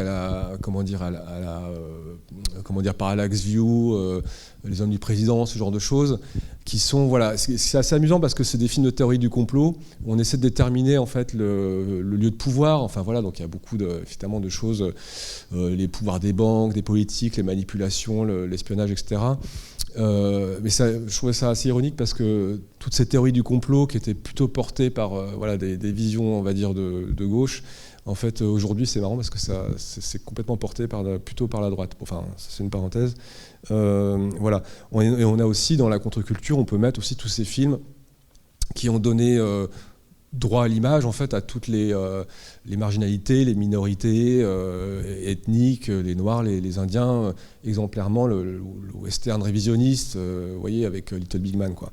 Parallax View, Les Hommes du Président, ce genre de choses, qui sont c'est assez amusant parce que c'est des films de théorie du complot où on essaie de déterminer en fait le lieu de pouvoir. Donc il y a beaucoup évidemment de choses, les pouvoirs des banques, des politiques, les manipulations, l'espionnage, etc. Mais je trouvais ça assez ironique parce que toute cette théorie du complot qui était plutôt portée par des visions, on va dire, de gauche, en fait aujourd'hui c'est marrant parce que c'est complètement porté plutôt par la droite. Enfin, c'est une parenthèse. Et on a aussi dans la contre-culture, on peut mettre aussi tous ces films qui ont donné droit à l'image, en fait, à toutes les marginalités, les minorités ethniques, les Noirs, les Indiens, exemplairement le western révisionniste, vous voyez, avec Little Big Man, quoi.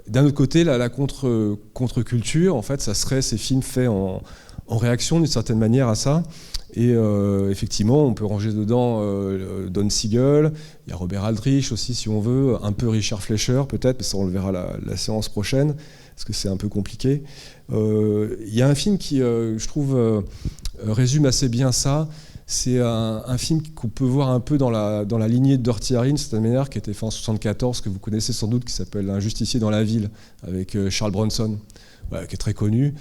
D'un autre côté, la contre-culture, en fait, ça serait ces films faits en réaction, d'une certaine manière, à ça. Et effectivement, on peut ranger dedans Don Siegel, il y a Robert Aldrich aussi, si on veut, un peu Richard Fleischer, peut-être, mais ça, on le verra la séance prochaine, parce que c'est un peu compliqué. Il y a un film qui, je trouve, résume assez bien ça. C'est un film qu'on peut voir un peu dans la lignée de Dirty Harry, d'une certaine manière, qui a été fait en 1974, que vous connaissez sans doute, qui s'appelle Un justicier dans la ville, avec Charles Bronson, voilà, qui est très connu,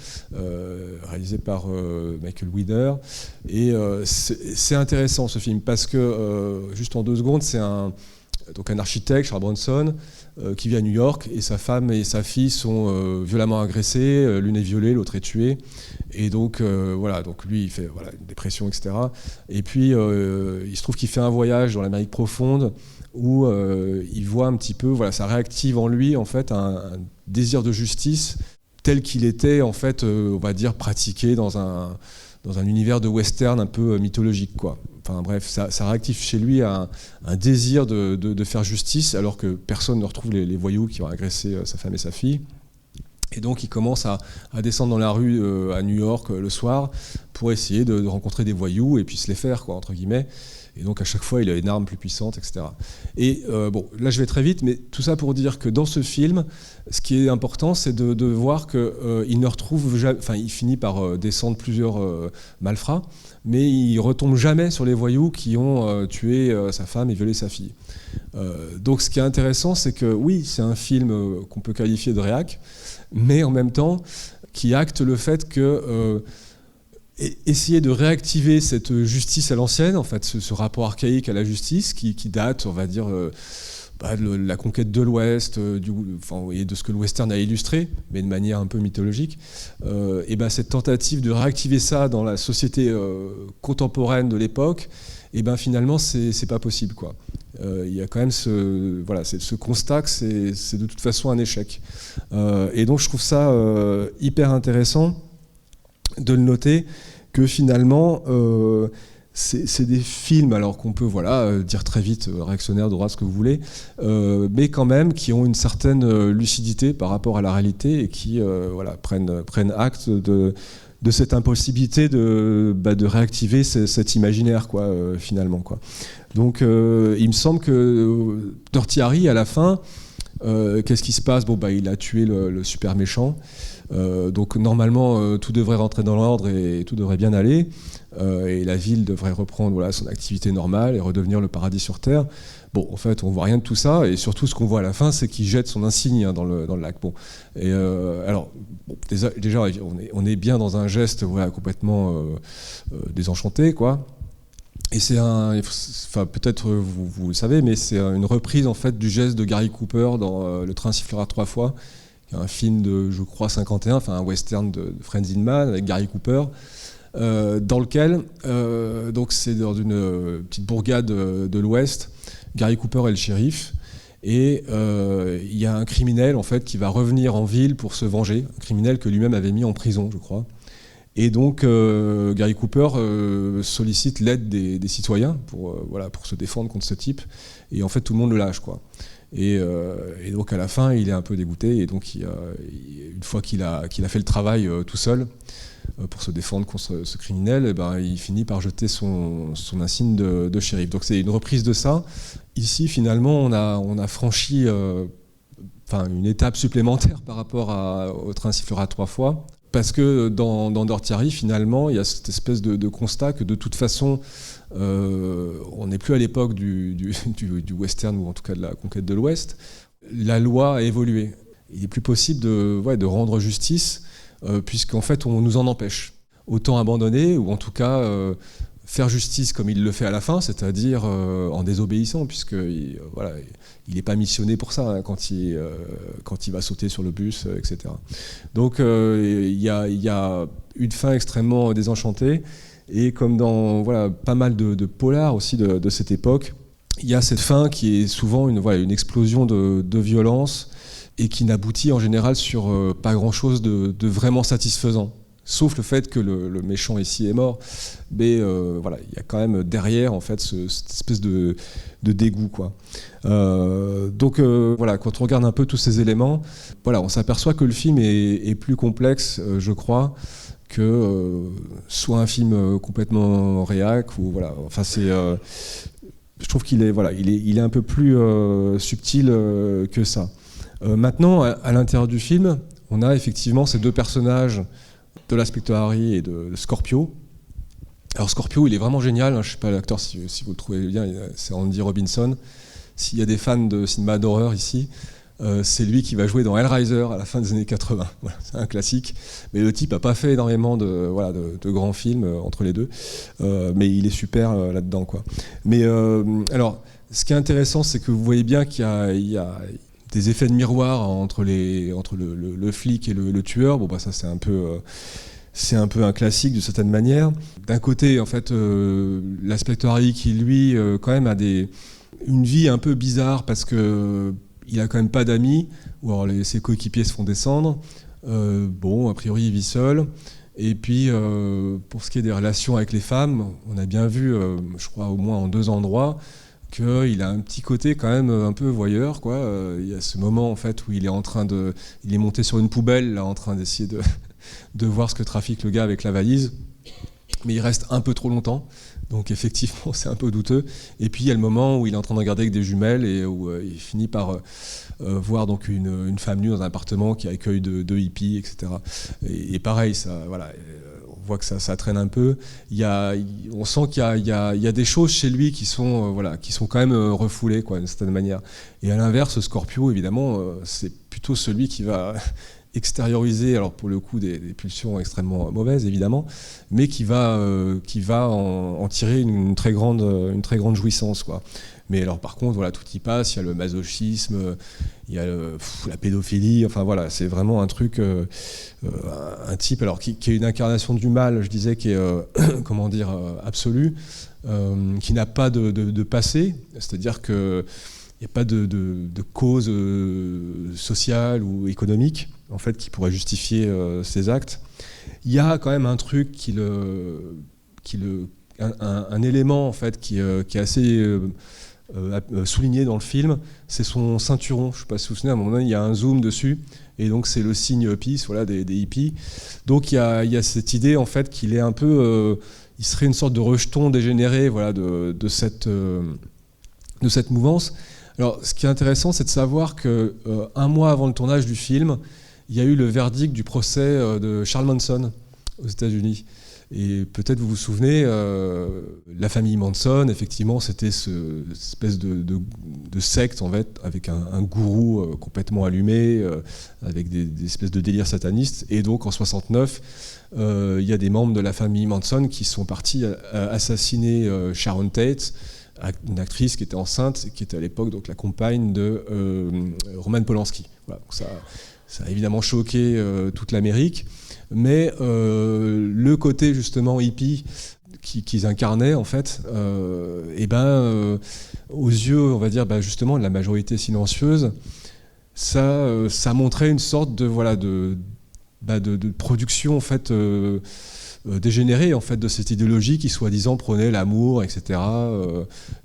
réalisé par Michael Wider. Et c'est intéressant, ce film, parce que, juste en 2 secondes, c'est donc un architecte, Charles Bronson, qui vit à New York, et sa femme et sa fille sont violemment agressées, l'une est violée, l'autre est tuée, et donc voilà, donc lui il fait une dépression, etc. Et puis il se trouve qu'il fait un voyage dans l'Amérique profonde où il voit un petit peu, ça réactive en lui en fait un désir de justice tel qu'il était en fait, on va dire, pratiqué dans un univers de western un peu mythologique, quoi. Enfin bref, ça réactive chez lui un désir de faire justice, alors que personne ne retrouve les voyous qui ont agressé sa femme et sa fille. Et donc il commence à descendre dans la rue à New York le soir pour essayer de rencontrer des voyous et puis se les faire, quoi, entre guillemets. Et donc à chaque fois, il a une arme plus puissante, etc. Et bon, là je vais très vite, mais tout ça pour dire que dans ce film, ce qui est important, c'est de voir qu'il ne retrouve jamais, enfin il finit par descendre plusieurs malfrats, mais il retombe jamais sur les voyous qui ont tué sa femme et violé sa fille. Donc ce qui est intéressant, c'est que oui, c'est un film qu'on peut qualifier de réac, mais en même temps qui acte le fait que essayer de réactiver cette justice à l'ancienne, en fait, ce rapport archaïque à la justice qui date, on va dire, de la conquête de l'Ouest, et de ce que le western a illustré, mais de manière un peu mythologique, et cette tentative de réactiver ça dans la société contemporaine de l'époque, et finalement, c'est pas possible, quoi. Il y a quand même ce constat que c'est de toute façon un échec. Et donc, je trouve ça hyper intéressant de le noter, que finalement c'est des films, alors qu'on peut dire très vite réactionnaire, droit, ce que vous voulez, mais quand même qui ont une certaine lucidité par rapport à la réalité et qui prennent acte de cette impossibilité de réactiver cet imaginaire, quoi, finalement, quoi. Donc il me semble que Dirty Harry, à la fin, qu'est-ce qui se passe? Il a tué le super méchant. Donc normalement tout devrait rentrer dans l'ordre et tout devrait bien aller, et la ville devrait reprendre son activité normale et redevenir le paradis sur terre. Bon, en fait on voit rien de tout ça, et surtout ce qu'on voit à la fin, c'est qu'il jette son insigne dans le lac. Bon, et alors déjà on est bien dans un geste complètement désenchanté, quoi. Et c'est peut-être vous le savez, mais c'est une reprise en fait du geste de Gary Cooper dans Le train sifflera 3 fois, un film de, je crois, 51, un western de Franz Inman avec Gary Cooper, dans lequel, donc c'est dans une petite bourgade de l'Ouest, Gary Cooper est le shérif, et il y a un criminel en fait qui va revenir en ville pour se venger, un criminel que lui-même avait mis en prison, je crois. Et donc Gary Cooper sollicite l'aide des citoyens pour se défendre contre ce type, et en fait tout le monde le lâche, quoi. Et donc à la fin il est un peu dégoûté, et donc une fois qu'il a fait le travail tout seul pour se défendre contre ce criminel, il finit par jeter son insigne de shérif. Donc c'est une reprise de ça. Ici finalement on a franchi une étape supplémentaire par rapport au train sifflera 3 fois, parce que dans Dirty Harry finalement il y a cette espèce de constat que de toute façon on n'est plus à l'époque du western, ou en tout cas de la conquête de l'Ouest. La loi a évolué. Il n'est plus possible de rendre justice, puisqu'en fait on nous en empêche. Autant abandonner, ou en tout cas faire justice comme il le fait à la fin, c'est-à-dire en désobéissant, puisqu'il n'est pas missionné pour ça, quand il va sauter sur le bus, etc. Donc il y a une fin extrêmement désenchantée. Et comme dans pas mal de polars aussi de cette époque, il y a cette fin qui est souvent une explosion de violence et qui n'aboutit en général sur pas grand-chose de vraiment satisfaisant. Sauf le fait que le méchant ici est mort, mais voilà, il y a quand même derrière en fait cette espèce de dégoût, quoi. Donc voilà, quand on regarde un peu tous ces éléments, voilà, on s'aperçoit que le film est plus complexe, je crois, que soit un film complètement réac ou voilà. Enfin je trouve qu'il est voilà, il est un peu plus subtil que ça. Maintenant, à l'intérieur du film, on a effectivement ces deux personnages de l'inspecteur Harry et de Scorpio. Alors Scorpio, il est vraiment génial, hein, je ne sais pas l'acteur si vous le trouvez bien, c'est Andy Robinson. S'il y a des fans de cinéma d'horreur ici, c'est lui qui va jouer dans Hellraiser à la fin des années 80. Voilà, c'est un classique, mais le type n'a pas fait énormément de grands films entre les deux, mais il est super là-dedans, quoi. Mais alors, ce qui est intéressant, c'est que vous voyez bien qu'il y a des effets de miroir entre le flic et le tueur. Bon, bah ça c'est un peu un classique de certaine manière. D'un côté, en fait, l'inspecteur Harry qui lui quand même a une vie un peu bizarre parce que il a quand même pas d'amis, ou alors ses coéquipiers se font descendre. Bon, a priori il vit seul. Et puis pour ce qui est des relations avec les femmes, on a bien vu, je crois au moins en 2 endroits, qu'il a un petit côté quand même un peu voyeur, quoi. Il y a ce moment en fait où il est monté sur une poubelle là, en train d'essayer de voir ce que trafique le gars avec la valise, mais il reste un peu trop longtemps, donc effectivement c'est un peu douteux. Et puis il y a le moment où il est en train de regarder avec des jumelles et où il finit par voir donc une femme nue dans un appartement qui accueille deux hippies, etc. Et pareil, ça, voilà, on voit que ça traîne un peu. On sent qu'il y a des choses chez lui qui sont quand même refoulées, quoi, d'une certaine manière. Et à l'inverse, Scorpio, évidemment, c'est plutôt celui qui va extérioriser, alors pour le coup des pulsions extrêmement mauvaises évidemment, mais qui va en tirer une très grande jouissance, quoi. Mais alors par contre voilà, tout y passe, il y a le masochisme, il y a la pédophilie, enfin voilà, c'est vraiment un truc, un type alors qui est une incarnation du mal, je disais, qui est comment dire, absolu, qui n'a pas de passé, c'est-à-dire que il n'y a pas de cause sociale ou économique en fait qui pourrait justifier ses actes. Il y a quand même un truc un élément en fait qui est assez souligné dans le film, c'est son ceinturon. Je ne sais pas si vous vous souvenez, à un moment donné, il y a un zoom dessus, et donc c'est le signe peace, voilà, des hippies. Donc il y a cette idée en fait qu'il est un peu, il serait une sorte de rejeton dégénéré, voilà, de cette mouvance. Alors, ce qui est intéressant, c'est de savoir que 1 mois avant le tournage du film, il y a eu le verdict du procès de Charles Manson aux États-Unis. Et peut-être vous vous souvenez, la famille Manson, effectivement, c'était cette espèce de secte en fait, avec un gourou complètement allumé, avec des espèces de délires satanistes. Et donc, en 69, il y a des membres de la famille Manson qui sont partis assassiner Sharon Tate, une actrice qui était enceinte, qui était à l'époque donc la compagne de Roman Polanski. Voilà, donc ça a évidemment choqué toute l'Amérique, mais le côté justement hippie qu'ils incarnaient en fait, aux yeux, on va dire, justement de la majorité silencieuse, ça montrait une sorte de production en fait. Dégénéré en fait de cette idéologie qui soi-disant prônait l'amour, etc.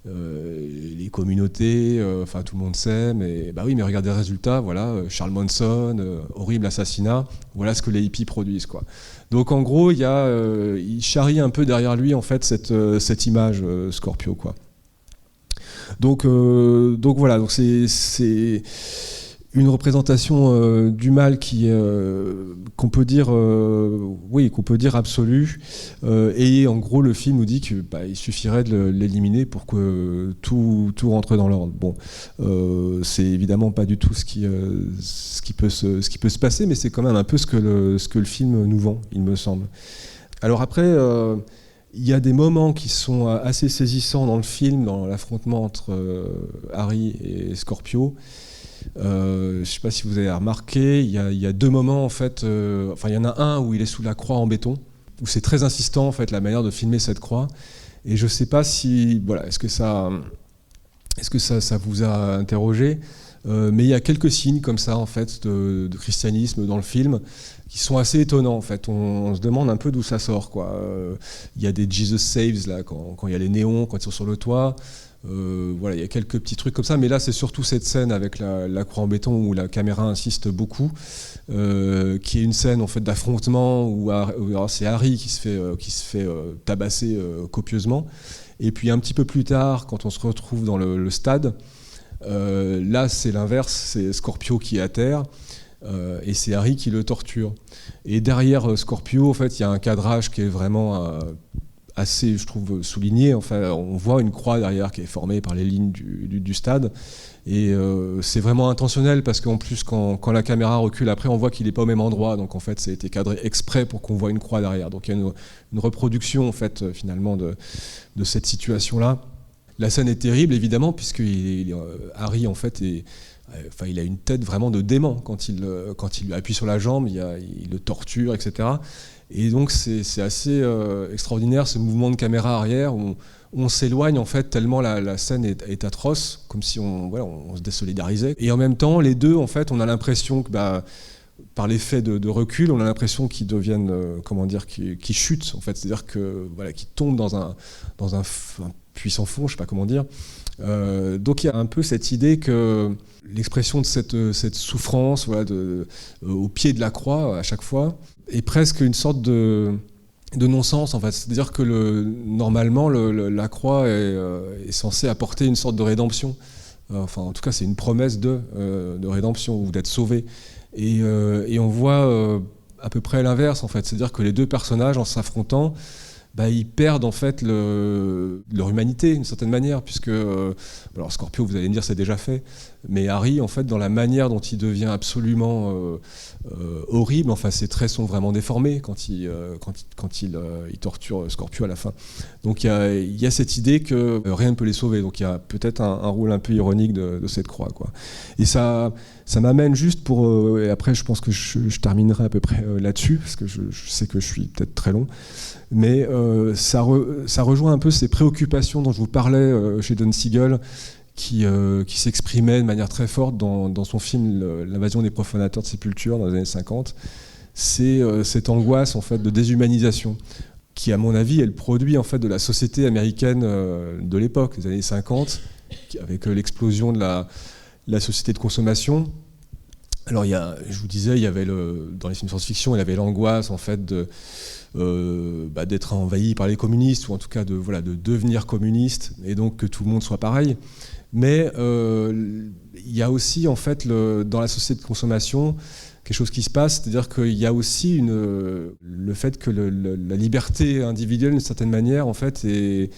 Les communautés, enfin tout le monde s'aime, mais oui, mais regardez les résultats, voilà, Charles Manson, horrible assassinat, voilà ce que les hippies produisent, quoi. Donc en gros, il charrie un peu derrière lui en fait cette image Scorpio, quoi. Donc voilà, donc c'est une représentation du mal qu'on peut dire absolue, et en gros le film nous dit que il suffirait de l'éliminer pour que tout rentre dans l'ordre. Bon, c'est évidemment pas du tout ce qui peut se passer, mais c'est quand même un peu ce que le film nous vend, il me semble. Alors après, il y a des moments qui sont assez saisissants dans le film, dans l'affrontement entre Harry et Scorpio. Je ne sais pas si vous avez remarqué, il y a 2 moments en fait. Il y en a un où il est sous la croix en béton, où c'est très insistant en fait la manière de filmer cette croix. Et je ne sais pas si, voilà, est-ce que ça vous a interrogé. mais il y a quelques signes comme ça en fait de christianisme dans le film qui sont assez étonnants en fait. On se demande un peu d'où ça sort, quoi. Il y a des Jesus Saves là quand il y a les néons, quand ils sont sur le toit. Voilà, il y a quelques petits trucs comme ça, mais là c'est surtout cette scène avec la croix en béton où la caméra insiste beaucoup, qui est une scène en fait d'affrontement où alors c'est Harry qui se fait tabasser copieusement. Et puis un petit peu plus tard, quand on se retrouve dans le stade, là c'est l'inverse, c'est Scorpio qui est à terre. Et c'est Harry qui le torture. Et derrière Scorpio, en fait, il y a un cadrage qui est vraiment assez, je trouve, souligné. Enfin, on voit une croix derrière qui est formée par les lignes du stade. Et c'est vraiment intentionnel parce qu'en plus, quand la caméra recule après, on voit qu'il n'est pas au même endroit. Donc en fait, ça a été cadré exprès pour qu'on voit une croix derrière. Donc il y a une reproduction, en fait, finalement, de cette situation-là. La scène est terrible, évidemment, puisque Harry, en fait, il a une tête vraiment de dément quand il lui appuie sur la jambe, il le torture, etc. Et donc c'est assez extraordinaire ce mouvement de caméra arrière où on s'éloigne en fait tellement la scène est atroce, comme si on se désolidarisait. Et en même temps, les deux, en fait, on a l'impression que par l'effet de recul, on a l'impression qu'ils deviennent, qu'ils chutent en fait, c'est-à-dire que qu'ils tombent dans un puissant fond, je sais pas comment dire. Donc il y a un peu cette idée que l'expression de cette souffrance au pied de la croix à chaque fois est presque une sorte de non-sens en fait. C'est-à-dire que normalement la croix est censée apporter une sorte de rédemption. Enfin en tout cas c'est une promesse de rédemption ou d'être sauvé. Et on voit à peu près l'inverse en fait. C'est-à-dire que les deux personnages en s'affrontant, ils perdent en fait leur humanité d'une certaine manière, puisque alors Scorpio, vous allez me dire c'est déjà fait, mais Harry en fait dans la manière dont il devient absolument horrible, enfin ses traits sont vraiment déformés quand il torture Scorpio à la fin. Donc il y a cette idée que rien ne peut les sauver, donc il y a peut-être un rôle un peu ironique de cette croix, quoi. Et ça m'amène juste pour et après je pense que je terminerai à peu près là-dessus parce que je sais que je suis peut-être très long. Mais ça rejoint un peu ces préoccupations dont je vous parlais chez Don Siegel, qui s'exprimait de manière très forte dans son film L'invasion des profanateurs de sépulture dans les années 50. C'est cette angoisse en fait, de déshumanisation qui, à mon avis, est le produit en fait, de la société américaine de l'époque, des années 50, avec l'explosion de la société de consommation. Alors, je vous disais, il y avait dans les films science-fiction, il y avait l'angoisse en fait, d'être envahi par les communistes, ou en tout cas de devenir communiste, et donc que tout le monde soit pareil. Mais il y a aussi, en fait, dans la société de consommation, quelque chose qui se passe, c'est-à-dire qu'il y a aussi le fait que la liberté individuelle, d'une certaine manière, en fait, est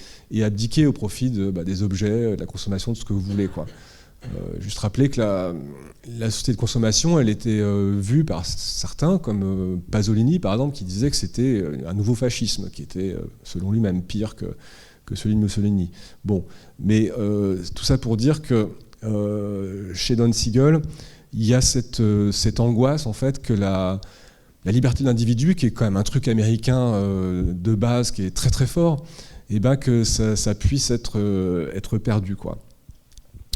abdiquée au profit des objets, de la consommation, de ce que vous voulez, quoi. Juste rappeler que la société de consommation, elle était vue par certains, comme Pasolini par exemple, qui disait que c'était un nouveau fascisme, qui était selon lui même pire que celui de Mussolini. Bon, mais tout ça pour dire que chez Don Siegel, il y a cette angoisse en fait que la liberté de l'individu, qui est quand même un truc américain de base, qui est très très fort, et que ça puisse être perdu, quoi.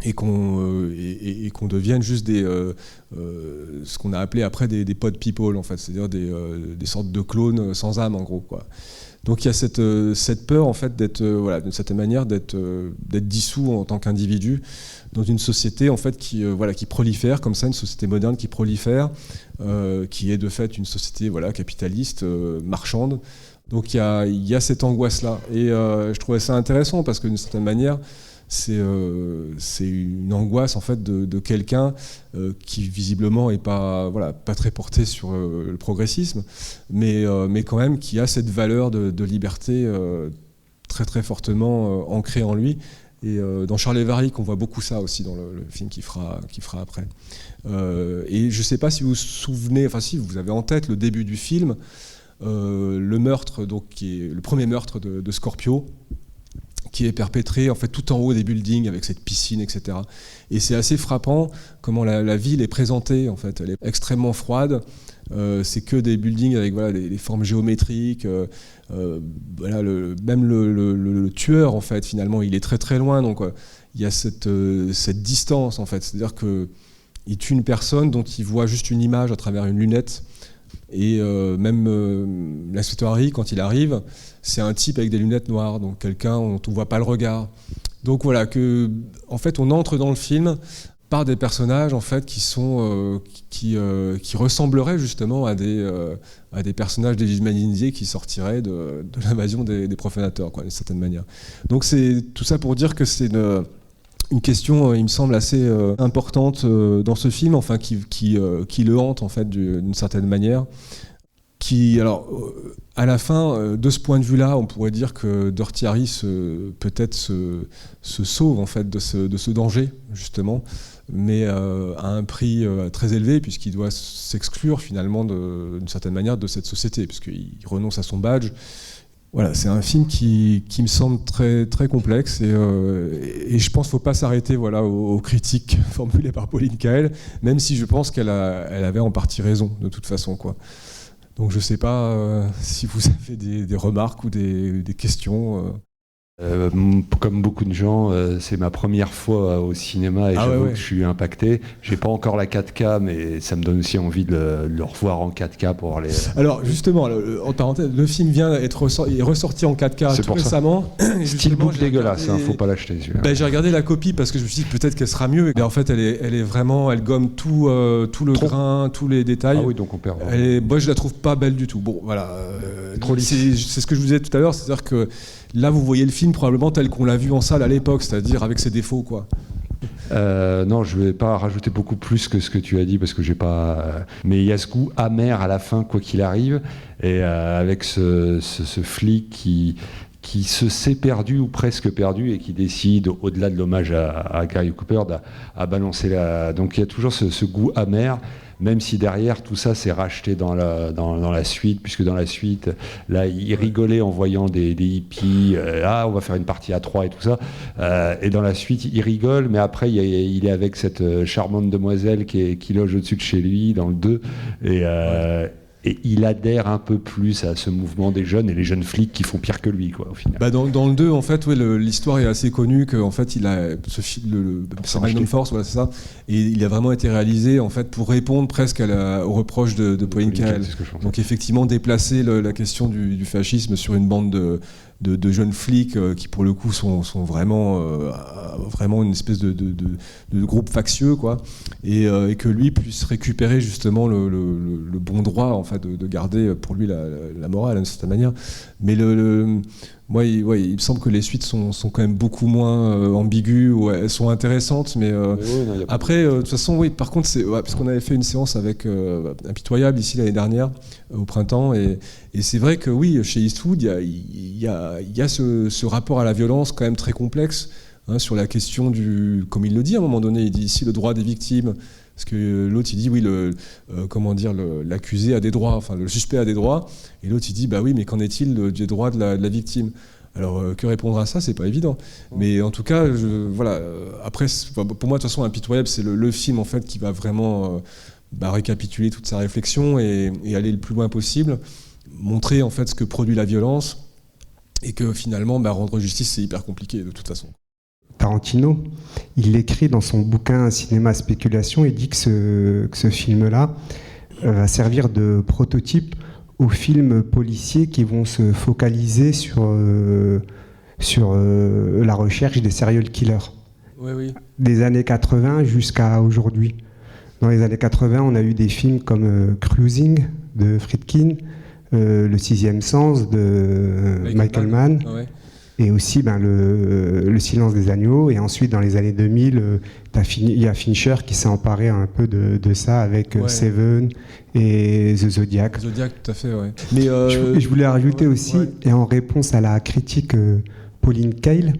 Et qu'on devienne juste ce qu'on a appelé après des pod people, en fait, c'est-à-dire des sortes de clones sans âme, en gros, quoi. Donc il y a cette peur en fait d'être d'une certaine manière d'être dissous en tant qu'individu dans une société en fait qui prolifère comme ça, une société moderne qui prolifère, qui est de fait une société capitaliste, marchande. Donc il y a cette angoisse là, et je trouvais ça intéressant parce que d'une certaine manière c'est une angoisse en fait de quelqu'un qui visiblement est pas très porté sur le progressisme, mais quand même qui a cette valeur de liberté très très fortement ancrée en lui. Et dans Charles Varric, on voit beaucoup ça aussi dans le film qu'il fera après. Et je ne sais pas si vous vous souvenez, enfin si vous avez en tête le début du film, le meurtre, donc qui est le premier meurtre de Scorpio, qui est perpétré en fait tout en haut des buildings avec cette piscine, etc. Et c'est assez frappant comment la ville est présentée, en fait. Elle est extrêmement froide. C'est que des buildings avec des formes géométriques. Même le tueur, en fait, finalement, il est très très loin. Donc il y a cette distance en fait, c'est-à-dire qu'il tue une personne dont il voit juste une image à travers une lunette. Et même l'inspecteur Harry, quand il arrive, c'est un type avec des lunettes noires, donc quelqu'un dont on ne voit pas le regard. Donc voilà, en fait, on entre dans le film par des personnages en fait, qui ressembleraient justement à des personnages déshumanisés qui sortiraient de l'invasion des profanateurs, quoi, d'une certaine manière. Donc c'est tout ça pour dire que c'est une question, il me semble, assez importante dans ce film, enfin, qui le hante, en fait, d'une certaine manière. Alors, à la fin, de ce point de vue-là, on pourrait dire que Dirty Harry peut-être se sauve, en fait, de ce danger, justement, mais à un prix très élevé, puisqu'il doit s'exclure, finalement, d'une certaine manière, de cette société, puisqu'il renonce à son badge. Voilà, c'est un film qui me semble très, très complexe et je pense qu'il ne faut pas s'arrêter aux critiques formulées par Pauline Kael, même si je pense qu'elle avait en partie raison, de toute façon, quoi. Donc je ne sais pas si vous avez des remarques ou des questions. Comme beaucoup de gens, c'est ma première fois au cinéma et j'avoue que je suis impacté. J'ai pas encore la 4K, mais ça me donne aussi envie de le revoir en 4K pour voir les... Alors justement, en parenthèse, le film vient est ressorti en 4K tout récemment. Steelbook dégueulasse, faut pas l'acheter celui-là. J'ai regardé la copie parce que je me suis dit peut-être qu'elle sera mieux. Mais en fait, elle est vraiment, elle gomme tout le grain, tous les détails. Ah oui, donc on perd. Moi, je la trouve pas belle du tout. Bon, voilà. C'est ce que je vous disais tout à l'heure, c'est-à-dire que là, vous voyez le film probablement tel qu'on l'a vu en salle à l'époque, c'est-à-dire avec ses défauts, quoi. Non, je vais pas rajouter beaucoup plus que ce que tu as dit parce que j'ai pas. Mais il y a ce goût amer à la fin, quoi qu'il arrive, et avec ce flic qui se sait perdu ou presque perdu et qui décide, au-delà de l'hommage à Gary Cooper, à balancer la. Donc il y a toujours ce goût amer. Même si derrière tout ça c'est racheté dans la suite, puisque dans la suite, là, il rigolait en voyant des hippies, on va faire une partie à 3 et tout ça, et dans la suite, il rigole, mais après, il est avec cette charmante demoiselle qui loge au-dessus de chez lui, dans le 2, et il adhère un peu plus à ce mouvement des jeunes et les jeunes flics qui font pire que lui, quoi, au final. Dans le 2, en fait, l'histoire est assez connue qu'en fait, c'est Magnum Force, voilà, c'est ça. Et il a vraiment été réalisé en fait pour répondre presque aux reproches de Pauline Kael. Donc effectivement, déplacer la question du fascisme sur une bande de jeunes flics qui pour le coup sont vraiment une espèce de groupe factieux, quoi, et que lui puisse récupérer justement le bon droit en fait de garder pour lui la morale d'une certaine manière. Mais moi, il me semble que les suites sont quand même beaucoup moins ambiguës, elles sont intéressantes, mais après, de toute façon, oui, par contre, parce qu'on avait fait une séance avec Impitoyable ici l'année dernière, au printemps, et c'est vrai que oui, chez Eastwood, il y a ce rapport à la violence quand même très complexe, hein, sur la question comme il le dit à un moment donné, il dit ici le droit des victimes. Parce que l'autre, il dit, oui, l'accusé a des droits, enfin, le suspect a des droits. Et l'autre, il dit, bah oui, mais qu'en est-il des droits de la victime ? Alors, que répondre à ça, c'est pas évident. Mais en tout cas, après, pour moi, de toute façon, Impitoyable, c'est le film, en fait, qui va vraiment récapituler toute sa réflexion et aller le plus loin possible, montrer, en fait, ce que produit la violence, et que finalement, rendre justice, c'est hyper compliqué, de toute façon. Tarantino, il l'écrit dans son bouquin Cinéma Spéculation, il dit que ce film-là va servir de prototype aux films policiers qui vont se focaliser sur la recherche des serial killers. Oui. Des années 80 jusqu'à aujourd'hui. Dans les années 80, on a eu des films comme Cruising de Friedkin, Le Sixième Sens de Michael Mann. Ouais. Et aussi le Silence des agneaux. Et ensuite, dans les années 2000, il y a Fincher qui s'est emparé un peu de ça avec Seven et The Zodiac. Zodiac, tout à fait, ouais. Mais je voulais rajouter aussi, et en réponse à la critique Pauline Kael,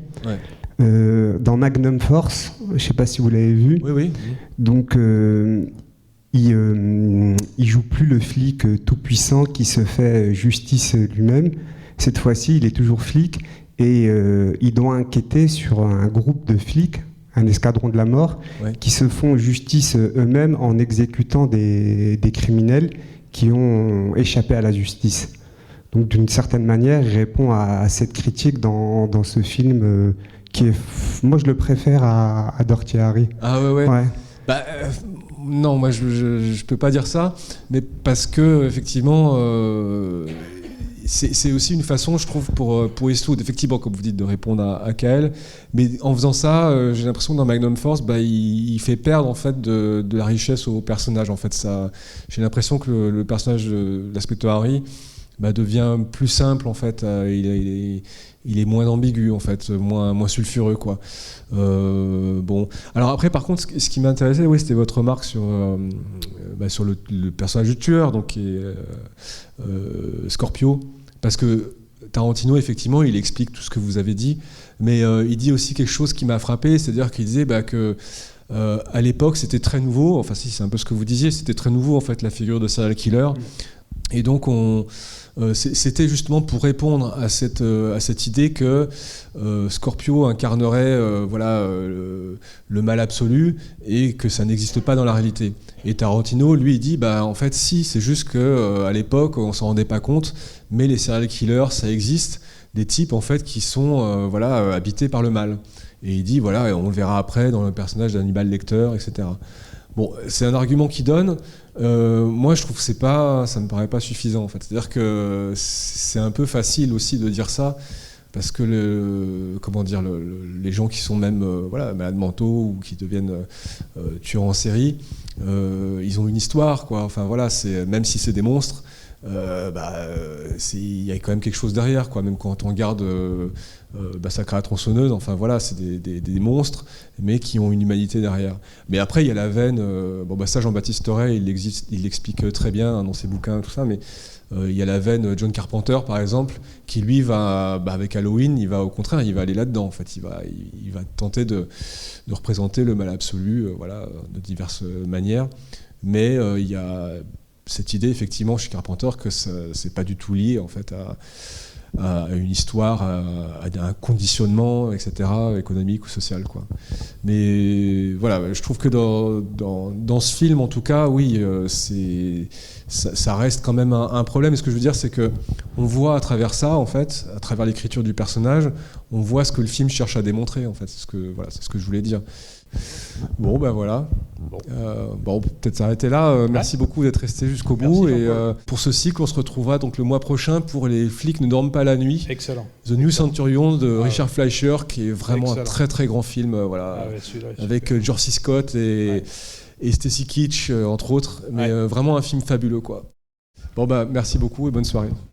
dans Magnum Force, je ne sais pas si vous l'avez vu, oui. Donc il joue plus le flic tout-puissant qui se fait justice lui-même. Cette fois-ci, il est toujours flic. Et il doit enquêter sur un groupe de flics, un escadron de la mort, qui se font justice eux-mêmes en exécutant des criminels qui ont échappé à la justice. Donc d'une certaine manière, il répond à cette critique dans ce film moi je le préfère à Dirty Harry. Ah ouais. Ouais. Bah, non, moi je peux pas dire ça, mais parce que effectivement, c'est aussi une façon, je trouve, pour Eastwood, effectivement, comme vous dites, de répondre à Kael, mais en faisant ça, j'ai l'impression que dans Magnum Force, il fait perdre en fait de la richesse au personnage. En fait, ça, j'ai l'impression que le personnage de l'inspecteur Harry devient plus simple en fait. Il est moins ambigu en fait, moins sulfureux quoi. Bon, alors après par contre, ce qui m'intéressait, oui, c'était votre remarque sur le personnage du tueur, donc qui est Scorpio, parce que Tarantino effectivement, il explique tout ce que vous avez dit, mais il dit aussi quelque chose qui m'a frappé, c'est-à-dire qu'il disait que à l'époque c'était très nouveau, enfin si c'est un peu ce que vous disiez, c'était très nouveau en fait la figure de serial killer, et donc c'était justement pour répondre à cette idée que Scorpio incarnerait le mal absolu et que ça n'existe pas dans la réalité. Et Tarantino, lui, il dit en fait, si, c'est juste qu'à l'époque, on s'en rendait pas compte, mais les serial killers, ça existe, des types en fait qui sont habités par le mal. Et il dit, voilà, on le verra après dans le personnage d'Hannibal Lecter, etc. Bon, c'est un argument qu'il donne. Moi, je trouve que ça me paraît pas suffisant en fait. C'est-à-dire que c'est un peu facile aussi de dire ça parce que les gens qui sont même malades mentaux ou qui deviennent tueurs en série, ils ont une histoire quoi. Enfin voilà, même si c'est des monstres, il y a quand même quelque chose derrière quoi. Même quand on regarde Massacre à la tronçonneuse, enfin voilà, c'est des monstres, mais qui ont une humanité derrière. Mais après, il y a la veine. Ça, Jean-Baptiste Torret, il l'explique très bien dans ses bouquins, tout ça. Mais il y a la veine John Carpenter, par exemple, qui lui va, avec Halloween, au contraire, il va aller là-dedans. En fait, il va tenter de représenter le mal absolu, de diverses manières. Mais il y a cette idée, effectivement, chez Carpenter, que c'est pas du tout lié, en fait, à une histoire, à un conditionnement, etc., économique ou social, quoi. Mais voilà, je trouve que dans ce film, en tout cas, oui, ça reste quand même un problème. Et ce que je veux dire, c'est que on voit à travers ça, en fait, à travers l'écriture du personnage, on voit ce que le film cherche à démontrer, en fait. C'est ce que je voulais dire. Bon, voilà. Bon, peut-être s'arrêter là. Merci beaucoup d'être resté jusqu'au bout. Et pour ce cycle, on se retrouvera donc le mois prochain pour Les flics ne dorment pas la nuit. Excellent. The New Centurion de Richard Fleischer, qui est vraiment un très très grand film, avec George C. Scott et Stacy Keach, entre autres. Mais vraiment un film fabuleux, quoi. Bon, merci beaucoup et bonne soirée.